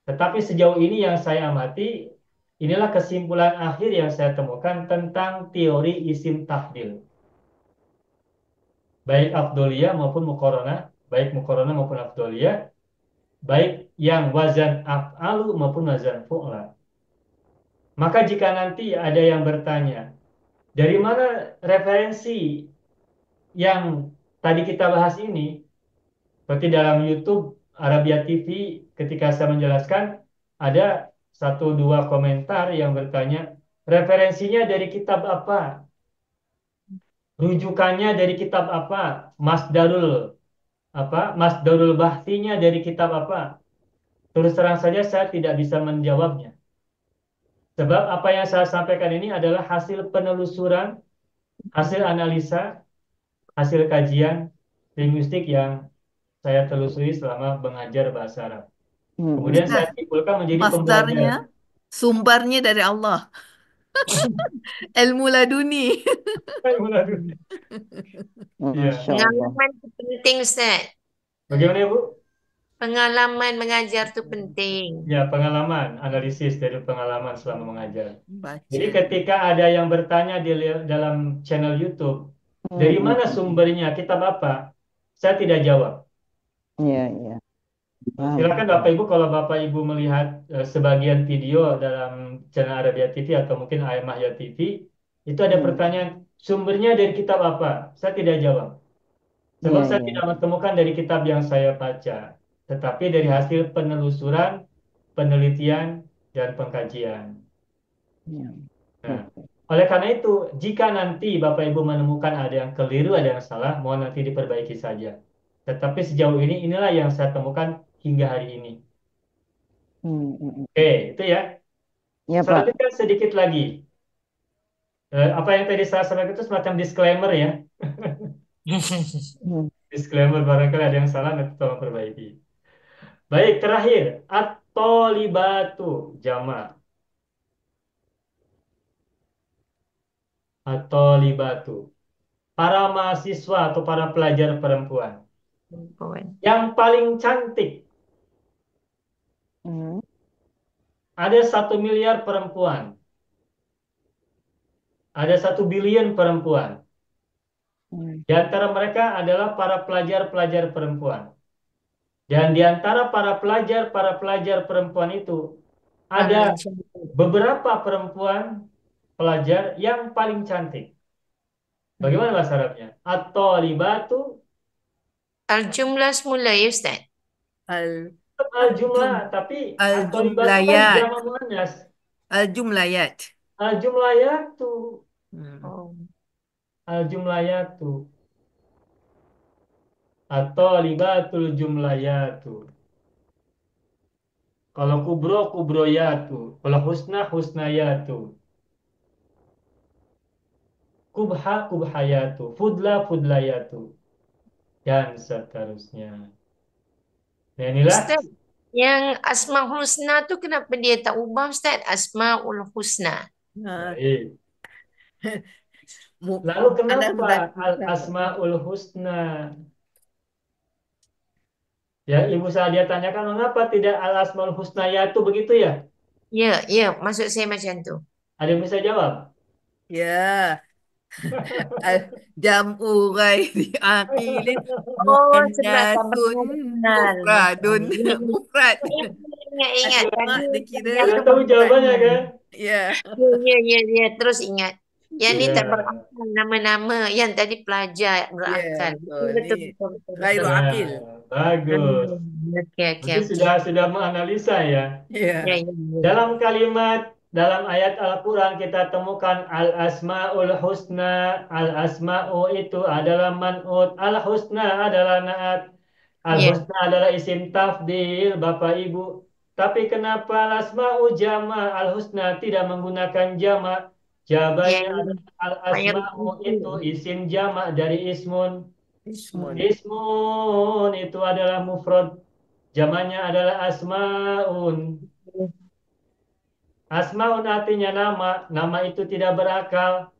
Tetapi sejauh ini yang saya amati, inilah kesimpulan akhir yang saya temukan tentang teori isim tafdil. Baik afdoliyah maupun muqaranah, baik muqaranah maupun afdoliyah, baik yang wazan af'alu maupun wazan fu'la. Maka jika nanti ada yang bertanya, dari mana referensi yang tadi kita bahas ini? Seperti dalam YouTube Arabia TV ketika saya menjelaskan, ada satu dua komentar yang bertanya, referensinya dari kitab apa? Rujukannya dari kitab apa? Masdarul bahtinya dari kitab apa? Terus terang saja saya tidak bisa menjawabnya. Sebab apa yang saya sampaikan ini adalah hasil penelusuran, hasil analisa, hasil kajian linguistik yang saya telusuri selama mengajar bahasa Arab. Kemudian Ustaz, saya simpulkan menjadi masdarnya, pembelajar. sumbernya dari Allah. Ilmu laduni. Iya. Masya Allah. Pengalaman itu penting, Ustaz. Bagaimana Bu? Pengalaman mengajar tu penting. Ya, pengalaman, analisis dari pengalaman selama mengajar. Jadi Baca. ketika ada yang bertanya dalam channel YouTube, dari mana sumbernya, kitab apa? Saya tidak jawab. Iya, iya. Paham. Silakan Bapak Ibu, kalau Bapak Ibu melihat sebagian video dalam channel Arabia TV atau mungkin Ayamahya TV, itu ada pertanyaan, sumbernya dari kitab apa? Saya tidak jawab. Sebab Iya, saya iya. tidak menemukan dari kitab yang saya baca, tetapi dari hasil penelusuran, penelitian, dan pengkajian. Iya. Nah, oleh karena itu, jika nanti Bapak Ibu menemukan ada yang keliru, ada yang salah, mohon nanti diperbaiki saja. Tetapi sejauh ini, inilah yang saya temukan hingga hari ini. Oke, itu ya. Ya, Saya Pak. lanjutkan sedikit lagi. Apa yang tadi saya sampaikan itu semacam disclaimer ya. Hmm. Disclaimer, barangkali ada yang salah, nanti tolong perbaiki. Baik, terakhir. At-tolibatu, jama. At-tolibatu. Para mahasiswa atau para pelajar perempuan. Perempuan. Yang paling cantik. Hmm. Ada 1 miliar perempuan. Ada 1 billion perempuan. Di antara mereka adalah para pelajar-pelajar perempuan. Dan di antara para pelajar perempuan itu ada beberapa perempuan pelajar yang paling cantik. Bagaimana bahasa Arabnya? At-tolibatu, Al-jumlah semula ya Ustaz. Al al-jumlah, tapi at-tolibatu kan Al-jumlayat. jama muannas. Al-jumlayat. Al-jumlayatu, Oh. al-jumlayatu, at-tolibatul jumlayatu. Kalau kubro, kubroyatu. Kalau husna, husnayatu. Kubha, kubhayatu. Fudla, fudlayatu. Dan seterusnya. Nah, inilah. Ustaz, yang Asmaul Husna tu kenapa dia tak ubah Ustaz? Asmaul Husna. Baik. Mu- Lalu Anda kenapa berarti Al-Asma'ul Husna? Ya, Ibu Sadia tanyakan mengapa tidak Al-Asma'ul Husna ya itu begitu ya? Ya, maksud saya macam tu. Ada yang bisa jawab? ya jam'u ghairi aqilin Oh, sebab tak muannasun pernah kenal. mufradun mufrad. Ingat tadi Dia kira yang Sudah tahu jawabannya kan? ya Ya, terus ingat. Yang ni tak Ya. berakal nama-nama. Yang tadi pelajar berakal. betul. Betul, Ni betul, betul, ghairu betul. Nah, aqil. bagus. Okey. Mungkin sudah menganalisa ya. Ya. Ya. Dalam kalimat dalam ayat Al-Quran kita temukan Al-Asma'ul Husna. Al-Asma'u itu adalah man'ut. Al-Husna adalah naat. Al-Husna adalah isim tafdil, Bapak Ibu. Tapi kenapa Al-Asma'u jama' Al-Husna tidak menggunakan jama'? Jawabannya Ya. adalah Al-Asma'u itu isim jama' dari ismun. Ismun. Ismun itu adalah mufrad. Jamannya adalah asma'un. Asma'un artinya nama. Nama itu tidak berakal.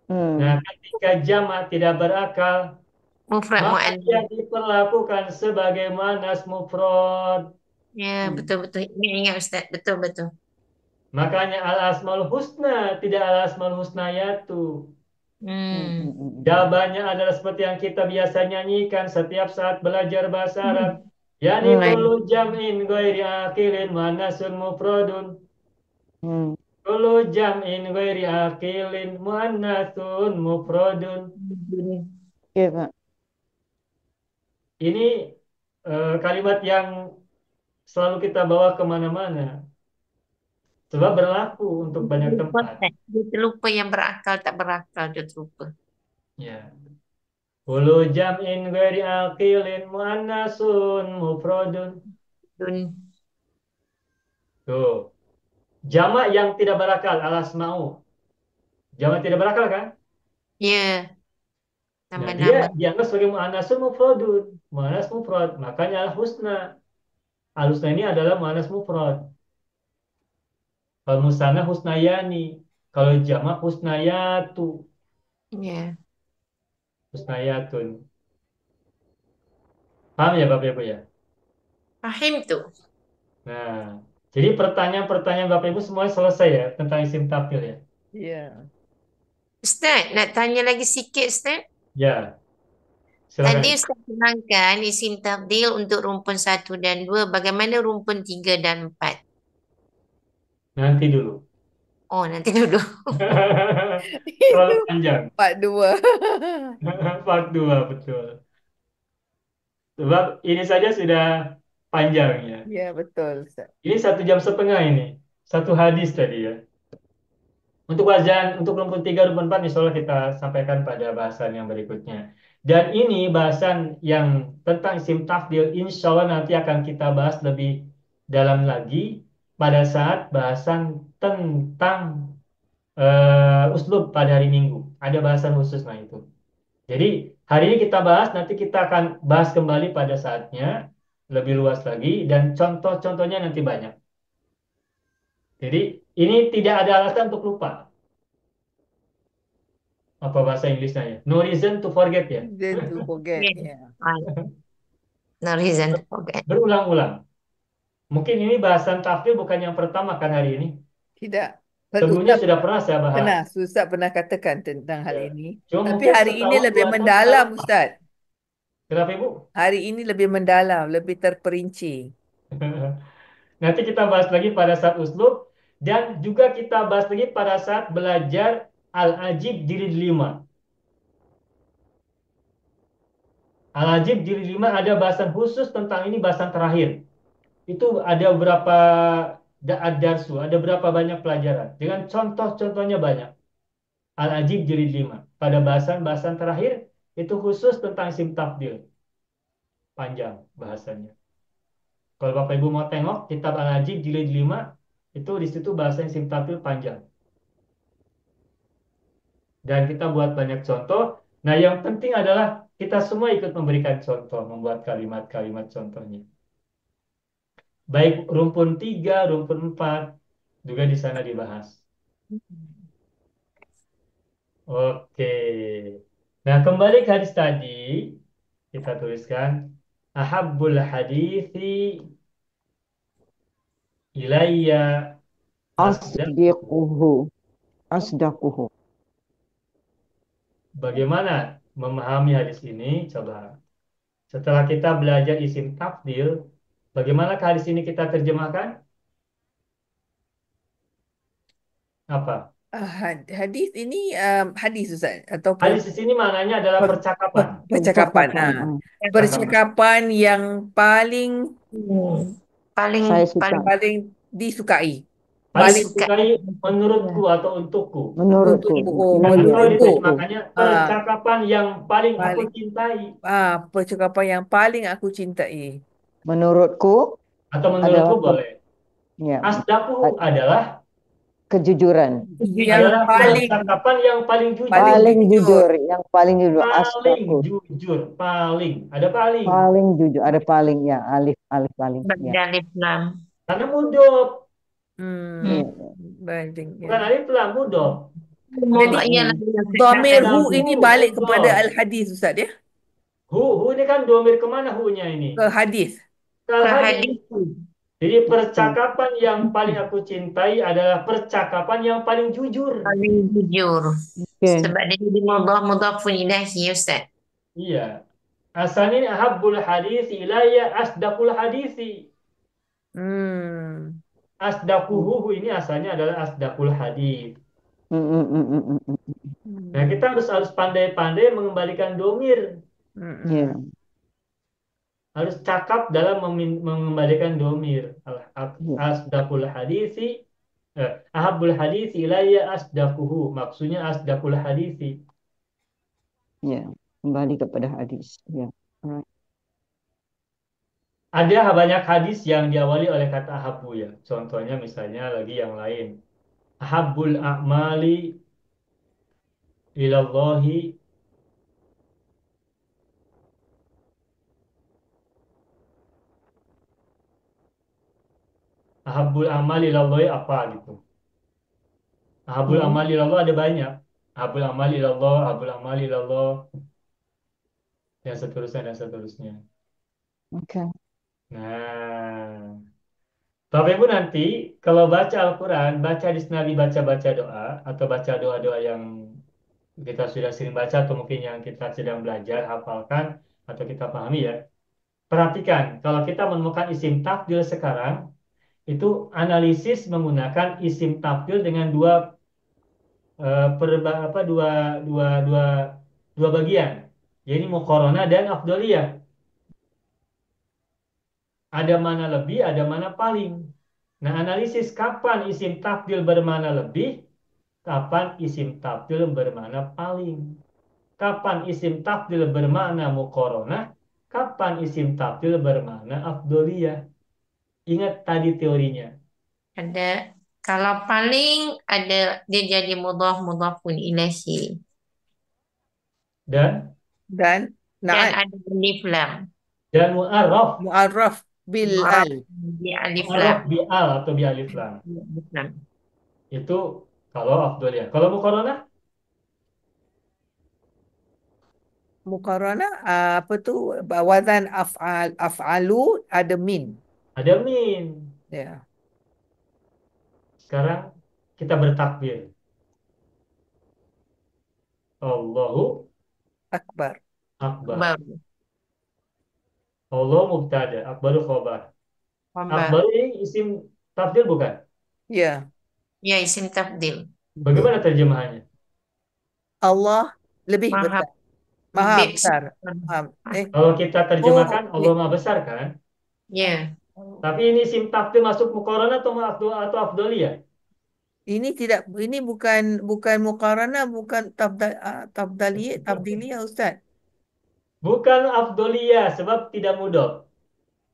Nah, ketika jamak tidak berakal, Mufrad maka mu'annas. dia diperlakukan sebagai muannas mufrad. Ya, betul-betul. Ingat Ustaz. Betul-betul. Makanya al-asmaul husna tidak al-asmaul husnayatu. Jawabannya adalah seperti yang kita biasa nyanyikan setiap saat belajar bahasa Arab. Yani kullu jam'in ghairi akilin muannasun mufradun. Kullu jam'in ghairi akilin muannasun mufradun. Oke, Pak. Ini kalimat yang selalu kita bawa kemana-mana. Sebab berlaku untuk banyak tempat. Dia terlupa yang berakal, tak berakal. Dia terlupa. Ya. Kullu jam'in ghairi akilin muannasun mufradun. Tuh. Jamak yang tidak berakal al-asma'u. Jamak tidak berakal kan? Ya. Nah, Nama-nama. dia dianggap sebagai muannasun mufradun. Muannas mufrad. Makanya al-husna. Al-husna ini adalah muannas mufrad. Kalau musanna husnayani. Kalau jamak husnayatu. Ya. Husnayatun. Paham ya Bapak Ibu ya? Fahimtu. Nah, jadi pertanyaan-pertanyaan Bapak Ibu semuanya selesai ya tentang isim tafdil ya. Ya. Ustaz, nak tanya lagi sikit Ustaz. Ya, Tadi silakan. Ustaz terangkan isim tafdil untuk rumpun 1 dan 2. Bagaimana rumpun 3 dan 4? Nanti dulu. Oh, nanti dulu. Terlalu Itu panjang. part 2. Part 2 betul. Sebab ini saja sudah panjang ya. Ya, betul, Ustaz. Ini 1 jam setengah ini. Satu hadis tadi ya. Untuk wajan, untuk rumpun 3, rumpun 4, insya Allah kita sampaikan pada bahasan yang berikutnya. Dan ini bahasan yang tentang isim tafdil, insya Allah nanti akan kita bahas lebih dalam lagi pada saat bahasan tentang uslub pada hari Minggu. Ada bahasan khusus nah itu. Jadi hari ini kita bahas, nanti kita akan bahas kembali pada saatnya, lebih luas lagi, dan contoh-contohnya nanti banyak. Jadi ini tidak ada alasan untuk lupa. Apa bahasa Inggrisnya ya? No reason to forget ya. Then to forget. Yes. Ya. No reason to forget. Berulang-ulang. Mungkin ini bahasan tafsir bukan yang pertama kan hari ini. Tidak. Sebelumnya Ustaz sudah pernah saya pernah, bahas. Ustaz pernah katakan tentang hal Ya. ini. Cuma Tapi mungkin hari ini setahun, lebih 2 tahun kita mendalam, lupa. Ustaz. Kenapa Ibu? Hari ini lebih mendalam, lebih terperinci. Nanti kita bahas lagi pada saat uslub. Dan juga kita bahas lagi pada saat belajar Al-Ajib jilid 5. Al-Ajib jilid 5 ada bahasan khusus tentang ini, bahasan terakhir. Itu ada berapa darsu, ada berapa banyak pelajaran. Dengan contoh-contohnya banyak. Al-Ajib jilid 5. Pada bahasan-bahasan terakhir, itu khusus tentang isim tafdil. Panjang bahasannya. Kalau Bapak Ibu mau tengok, kitab Al-Ajib jilid 5, itu di situ bahasa isim tafdil panjang. Dan kita buat banyak contoh. Nah, yang penting adalah kita semua ikut memberikan contoh, membuat kalimat-kalimat contohnya. Baik rumpun 3, rumpun 4, juga di sana dibahas. Oke. Nah, kembali ke hadis tadi, kita tuliskan ahabbul hadithi ilayya asdaq. Asdiquhu. Asdaquhu. Bagaimana memahami hadis ini? Coba. Setelah kita belajar isim tafdil, bagaimana hadis ini kita terjemahkan? Apa? Hadis ini hadis, Ustaz, ataupun Hadis di sini maknanya adalah percakapan. percakapan. Percakapan. Percakapan yang paling Paling Saya suka. paling paling disukai. Paling Paling disukai menurutku atau untukku. Menurutku. Untukku, Nah, Ilayya, atau menurutku. diterjemahkannya Ah, percakapan yang paling aku paling cintai. percakapan yang paling aku cintai. Menurutku Atau adalah menurutku boleh. ya, Asdaku adalah kejujuran. Yang paling percakapan yang paling jujur. Paling jujur. jujur, yang paling jujur. Paling Asdaku. jujur. Paling. Ada paling. Paling jujur. Ada paling ya. Alif paling. Ya. Ba'da alif lam. Karena mudhof. Iya. Banding. Bukan alif lam, mudhof. Jadi Iyalah, dhamir Nah, hu ini balik mudhof. kepada al-hadis, Ustaz ya? Hu ini kan domir kemana hu-nya ini? Ke hadis. Ke ke hadis. hadis. Jadi percakapan yang paling aku cintai adalah percakapan yang paling jujur. Paling jujur. Oke. Sebab dia jadi mudhafun ilahi, Ustaz. Iya. Asalnya ini ahabbul hadis ilayya asdaqul hadisi. Hmm. Asdaquhu ini asalnya adalah asdaqul hadis. Nah, Hmm. kita harus pandai-pandai mengembalikan domir. Iya. Harus cakap dalam mengembalikan domir. Iya. Asdaqul hadisi. Ahabbul hadisi ilayya asdaquhu. Maksudnya asdaqul hadisi. Ya, kembali kepada hadis. Ya. Alright. Ada banyak hadis yang diawali oleh kata ahabbu ya. Contohnya misalnya lagi yang lain. Ahabbul a'mali ilallahi ahabbul amali ilallahi apa gitu. Ahabbul amali ilallah ada banyak. Ahabbul amali ilallah, ahabbul amali ilallah, dan seterusnya dan seterusnya. Oke. Nah, Bapak Ibu nanti kalau baca Al-Quran, baca hadis Nabi, baca-baca doa, atau baca doa-doa yang kita sudah sering baca, atau mungkin yang kita sedang belajar, hafalkan, atau kita pahami ya. Perhatikan, kalau kita menemukan isim tafdil sekarang, itu analisis menggunakan isim tafdil dengan dua, dua, dua, dua bagian. Jadi muqaranah dan afdoliyah. Ada mana lebih, ada mana paling. Nah, analisis kapan isim tafdil bermana lebih, kapan isim tafdil bermana paling. Kapan isim tafdil bermakna muqaranah, kapan isim tafdil bermakna afdoliyah. Ingat tadi teorinya. Ada kalau paling ada dia jadi mudhaf pun ilaih sih. Dan Dan Dan na'at ada alif lam. mu'arraf. mu'arraf bil Mu'arraf al. di alif Mu'arraf lam. bi al atau bi alif lam. Di alif lam. Itu kalau afdoliyah. Kalau muqaranah, Muqarana apa tu wazan af'alu ada min. ada min. Ya. Sekarang kita bertakbir. Allahu Akbar. akbar. Baru. Allah mubtada, akbaru khobar. Khabar. Akbar ini isim tafdil bukan? Ya. Ya, isim tafdil. Bagaimana terjemahannya? Allah lebih Maha besar. Maha lebih besar. besar. Kalau kita terjemahkan Oh, Allah Maha Besar kan? Ya. Tapi ini isim tafdil masuk muqaranah atau afdoliyah? ini bukan muqarana, bukan tabdiliyah Ustaz. Bukan afdoliyah sebab tidak mudhof.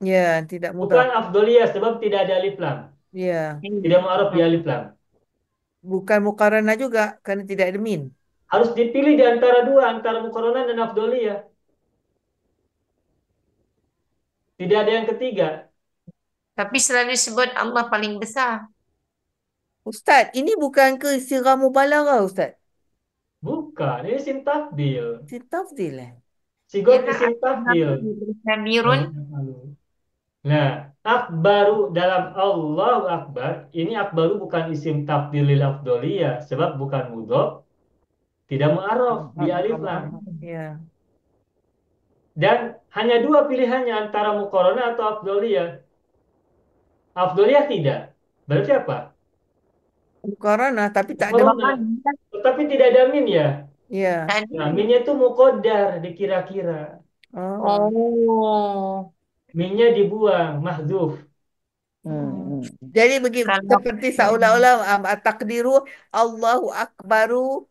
Ya, tidak Bukan mudah. afdoliyah sebab tidak ada alif lam. Ya, Tidak mu'arraf bi alif lam. bukan muqarana juga karena tidak ada min. Harus dipilih di antara dua, antara muqaranah dan afdoliyah. Tidak ada yang ketiga. Tapi selalu disebut Allah paling besar. Ustaz, ini bukan ke sirah mubalaghah Ustaz? Bukan, ini isim tafdil. Si tafdil Sigot Ialah isim tafdil. kabirun. Nah, akbaru dalam Allahu Akbar, ini akbaru bukan isim tafdilil afdoliyah, sebab bukan mudhof, tidak mu'arraf bi alif lam. Ya. Dan hanya dua pilihannya antara muqaranah atau afdoliyah. Afdoliyah tidak. Berarti apa? Muqarana tapi tak ada. Muqaranah. Tetapi tidak ada min ya. Ya. Nah, minnya itu muqaddar, dikira-kira. Oh. Oh. Minnya dibuang, mahdzuf. Jadi begitu Kalau seperti seolah-olah takdiru Allahu Akbaru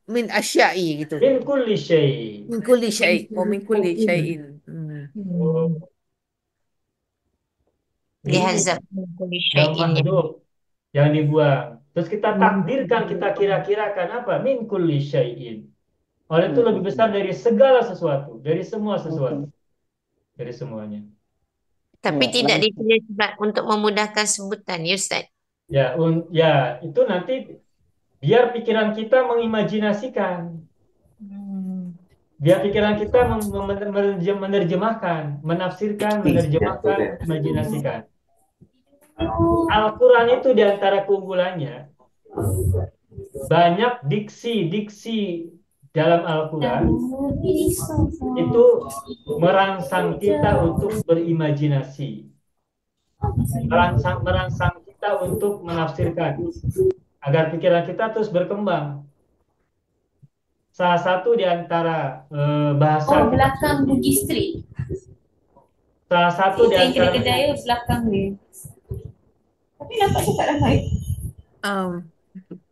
min asya'i gitu. Min kulli syai'. Min kulli syai'. Oh, min kulli syai'in. Oh. dihazab kulli Yang syai'in. mahdzuf, yang dibuang. Terus kita takdirkan, kita kira-kirakan apa? Min kulli syai'in. Oleh itu lebih besar dari segala sesuatu, dari semua sesuatu, dari semuanya. Tapi tidak dipilih untuk memudahkan sebutan, ya Ustaz. Ya, ya itu nanti biar pikiran kita mengimajinasikan, biar pikiran kita menerjemahkan, menafsirkan, menerjemahkan, imajinasikan. Al-Quran itu diantara keunggulannya banyak diksi-diksi dalam Al-Quran itu merangsang kita untuk berimajinasi, merangsang kita untuk menafsirkan agar pikiran kita terus berkembang. Salah satu di antara bahasa belakang Bugis Street. salah satu di antara Kedai belakang dia. Tapi nampak cakap ramai.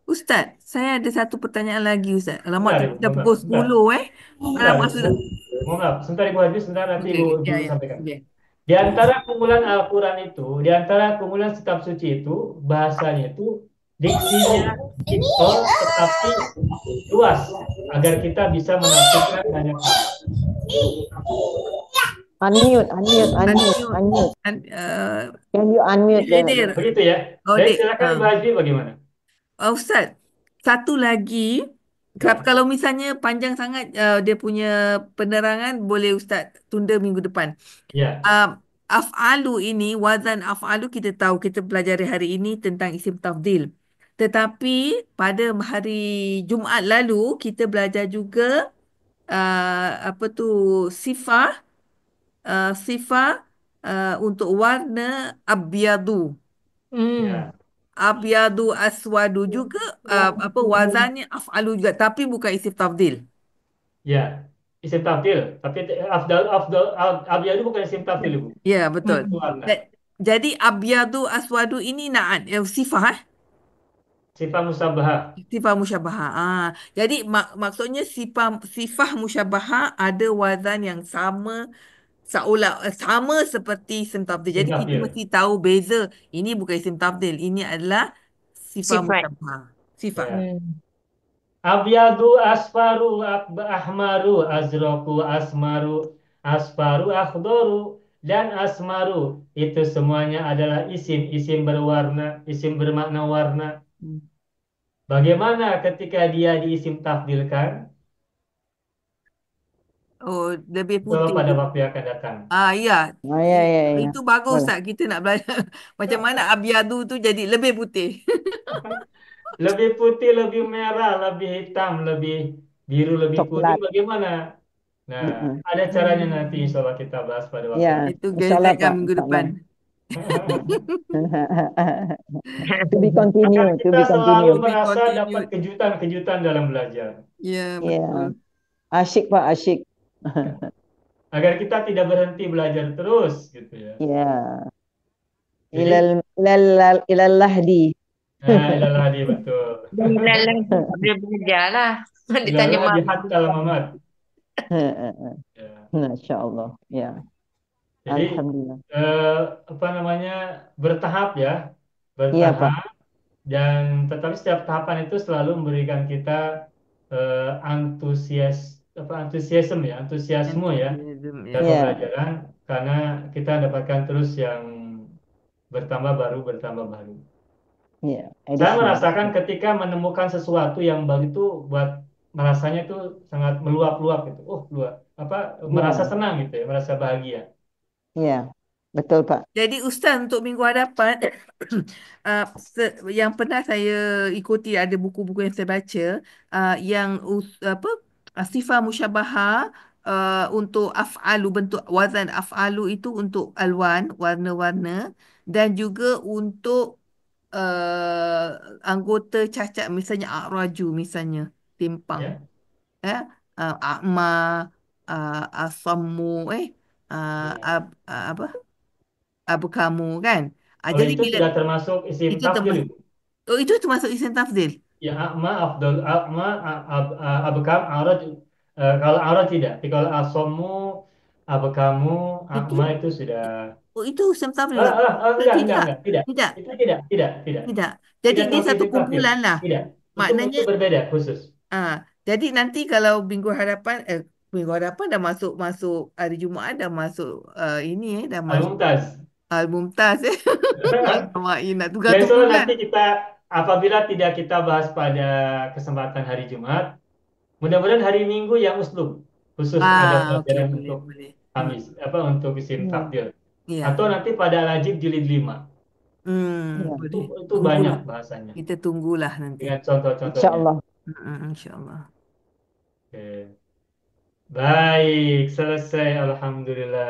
Ustaz, saya ada satu pertanyaan lagi Ustaz. Alamak, Sebentar, dah Ibu, pukul sebentar. 10 Alamak, Ibu. sudah. Mohon maaf, sebentar Ibu Hadis, sebentar nanti Okey, Ibu ya, ya. sampaikan. Okey. Di antara keunggulan Al-Quran itu, di antara keunggulan kitab suci itu, bahasanya itu diksinya simpel tetapi luas agar kita bisa menafsirkan banyak hal. Unmute. Can you unmute? Hadir. Begitu ya. Oh, Baik, Dik. silakan Ibu Hadis bagaimana? Ustaz, satu lagi Ya. Kalau misalnya panjang sangat dia punya penerangan, boleh Ustaz tunda minggu depan. Ya. Uh, Af'alu ini, wazan af'alu kita tahu, kita pelajari hari ini tentang isim tafdil. Tetapi pada hari Jumaat lalu kita belajar juga apa tu sifah sifah untuk warna abyadu. Ya. Abyadu aswadu juga apa wazannya af'alu juga tapi bukan isim tafdil. Ya. Isim tafdil. Tapi abjad itu bukan isim tafdil, Ibu. Ya, betul. Itu warna. Ja- Jadi abyadu aswadu ini naat sifah Sifat musabahah. sifah musyabahah. Jadi maksudnya sifah musyabahah ada wazan yang sama sama seperti isim tafdil. Isim Jadi kita tafdil. mesti tahu beza. Ini bukan isim tafdil. Ini adalah sifah Sifat. musyabahah. Sifat. Ya. Abyadu asfaru ahmaru azraku asmaru asfaru akhdaru dan asmaru itu semuanya adalah isim berwarna, isim bermakna warna. Hmm. Bagaimana ketika dia diisim tafdilkan? Oh, lebih Coba putih pada dia. waktu yang akan datang. Ya. Ya, ya, ya. Itu bagus Boleh. tak kita nak belajar macam mana abyadu tu jadi lebih putih. Lebih putih, lebih merah, lebih hitam, lebih biru, lebih kuning, Coklat. bagaimana? Nah, Mm-mm. ada caranya nanti Hmm. insya Allah kita bahas pada waktu Ya, yang Itu insya Allah gadgetkan Pak, minggu insya Allah. depan. To be agar continue, to kita be selalu continue. To be merasa dapat continued. kejutan-kejutan dalam belajar. Ya, Ya, betul. asyik Pak, asyik. Ya. Agar kita tidak berhenti belajar terus, gitu ya. Ya, Jadi, ilal lahdi. nah, adalah dia betul. Dan lalang tu tak boleh belajar lah. Ditanya Ilalah di mama. hatta mamat. Ya. Masya Allah. Ya, Jadi, Alhamdulillah. eh, apa namanya, bertahap ya, Iya Pak. bertahap. Dan tetapi setiap tahapan itu selalu memberikan kita antusiasme ya, antusiasme ya Enthusiasm, ya. dalam Ya, pembelajaran karena kita dapatkan terus yang bertambah baru. ya. Saya Additional. merasakan ketika menemukan sesuatu yang baru itu buat merasanya itu sangat meluap-luap gitu. Oh, luap. Apa merasa Ya, senang gitu ya, merasa bahagia. ya. Betul Pak. Jadi Ustaz untuk minggu hadapan yang pernah saya ikuti ada buku-buku yang saya baca yang apa sifat musyabahah untuk af'alu bentuk wazan af'alu itu untuk alwan warna-warna dan juga untuk anggota cacat misalnya a'raju misalnya timpang Ya. eh a'ma asammu Ya. apa apa kamu kan. Kalau Jadi itu bila sudah termasuk isim itu tafdil termasuk itu. itu termasuk isim tafdil. Ya, akma afdal akma abkam aurat kalau aurat tidak. Tapi kalau asomu abkamu Itu akma itu sudah itu isim tafdil. Tidak, enggak, tidak. tidak, Itu tidak. tidak. Jadi Tidak dia termasuk satu isim tafdil. kumpulan lah. Tidak. Itu Maknanya berbeda khusus. ah jadi nanti kalau minggu hadapan dah masuk masuk hari Jumaat dah masuk ini dah masuk Al-Mumtaz. Al-Mumtaz Mak nak Ya, insya tunggal-tunggal Allah kan. nanti kita apabila tidak kita bahas pada kesempatan hari Jumat, mudah-mudahan hari Minggu yang uslub khusus ada Okey pelajaran boleh untuk boleh. Kamis apa untuk isim Ya, takdir Ya. atau nanti pada Al-Ajib jilid 5 ya. itu Boleh. itu banyak Tunggulah. bahasanya Kita tunggulah nanti. dengan Insya contoh-contohnya. Allah. InsyaAllah. Oke. Baik, selesai Alhamdulillah.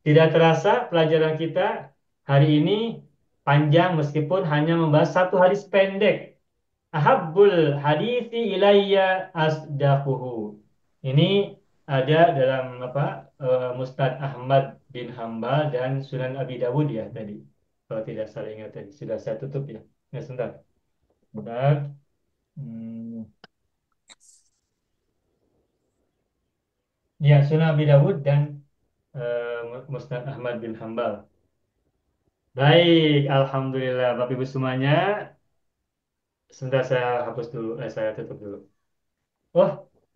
Tidak terasa pelajaran kita hari ini panjang meskipun hanya membahas satu hadis pendek. Ahabbul hadithi ilayya asdaquhu. Ini ada dalam Musnad Ahmad bin Hambal dan Sunan Abi Dawud ya tadi. Kalau tidak salah ingat tadi. Sudah saya tutup ya. Ya, sebentar. Sebentar. Hmm. Ya, Sunan Abi Dawud dan Musnad Ahmad bin Hambal. Baik, Alhamdulillah. Bapak Ibu semuanya, sebentar saya hapus dulu. Saya tutup dulu. Oh,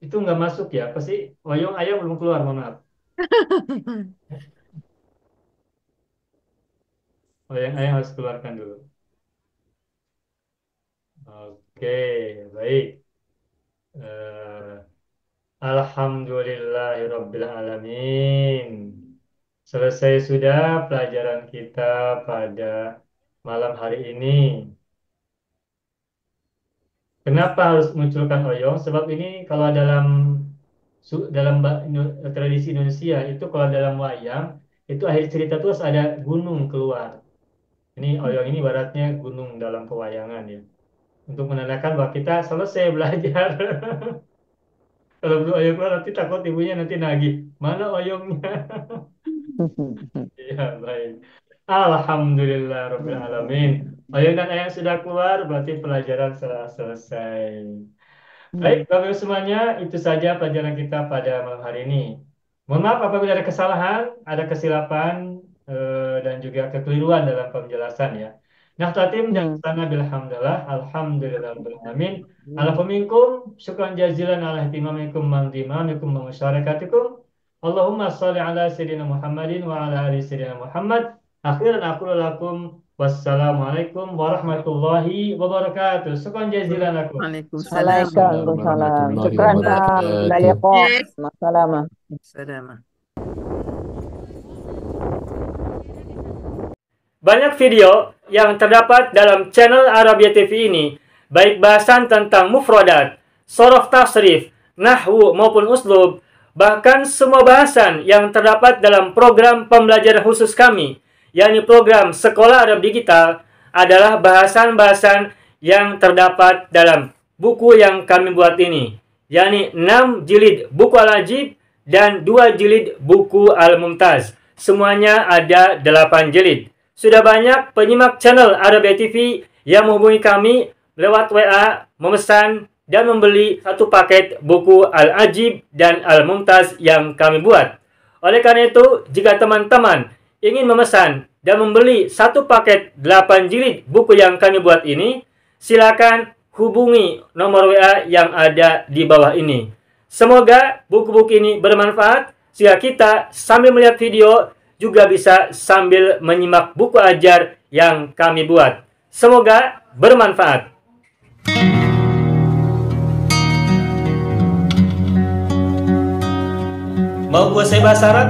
itu nggak masuk ya? Apa sih? Wayung ayam belum keluar, mohon maaf. Wayung ayam harus keluarkan dulu. Oke, baik. Eh, Alhamdulillahirabbil alamin. Selesai sudah pelajaran kita pada malam hari ini. Kenapa harus munculkan oyong? Sebab ini kalau dalam tradisi Indonesia itu kalau dalam wayang itu akhir cerita itu harus ada gunung keluar. Ini oyong ini ibaratnya gunung dalam pewayangan ya. Untuk menandakan bahwa kita selesai belajar. Kalau belum oyong keluar nanti takut ibunya nanti nagih. Mana oyongnya? Ya, baik. Alhamdulillah Rabbil Alamin. Oyong dan ayang sudah keluar, berarti pelajaran telah selesai. Baik, Bapak Ibu semuanya, itu saja pelajaran kita pada malam hari ini. Mohon maaf apabila ada kesalahan, ada kesilapan, dan juga kekeliruan dalam penjelasan ya. Nah, tatim dan sana bilhamdulillah, alhamdulillah rabbil alamin. Alafu minkum, syukran jazilan ala ihtimamikum mangdimamikum mamusyarakatikum. Allahumma salli ala sayyidina Muhammadin wa ala ali sayyidina Muhammad. Akhiran aku lakum. Wassalamualaikum warahmatullahi wabarakatuh. Syukran jazilan lakum. Waalaikumsalam. Waalaikumsalam. Syukran Pak. Ila liqa. Yes. Masalamah. Salam. Banyak video yang terdapat dalam channel Arabia TV ini, baik bahasan tentang mufradat, sorof tasrif, nahwu maupun uslub, bahkan semua bahasan yang terdapat dalam program pembelajaran khusus kami, yakni program Sekolah Arab Digital, adalah bahasan-bahasan yang terdapat dalam buku yang kami buat ini, yakni 6 jilid buku Al-Ajib dan 2 jilid buku Al-Mumtaz. Semuanya ada 8 jilid. Sudah banyak penyimak channel Arabia TV yang menghubungi kami lewat WA, memesan dan membeli satu paket buku Al-Ajib dan Al-Mumtaz yang kami buat. Oleh karena itu, jika teman-teman ingin memesan dan membeli satu paket 8 jilid buku yang kami buat ini, silakan hubungi nomor WA yang ada di bawah ini. Semoga buku-buku ini bermanfaat sehingga kita sambil melihat video juga bisa sambil menyimak buku ajar yang kami buat. Semoga bermanfaat. Mau kuasai bahasa Arab?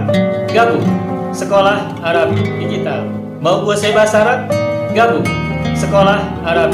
Gabung Sekolah Arab Digital. Mau kuasai bahasa Arab? Gabung Sekolah Arab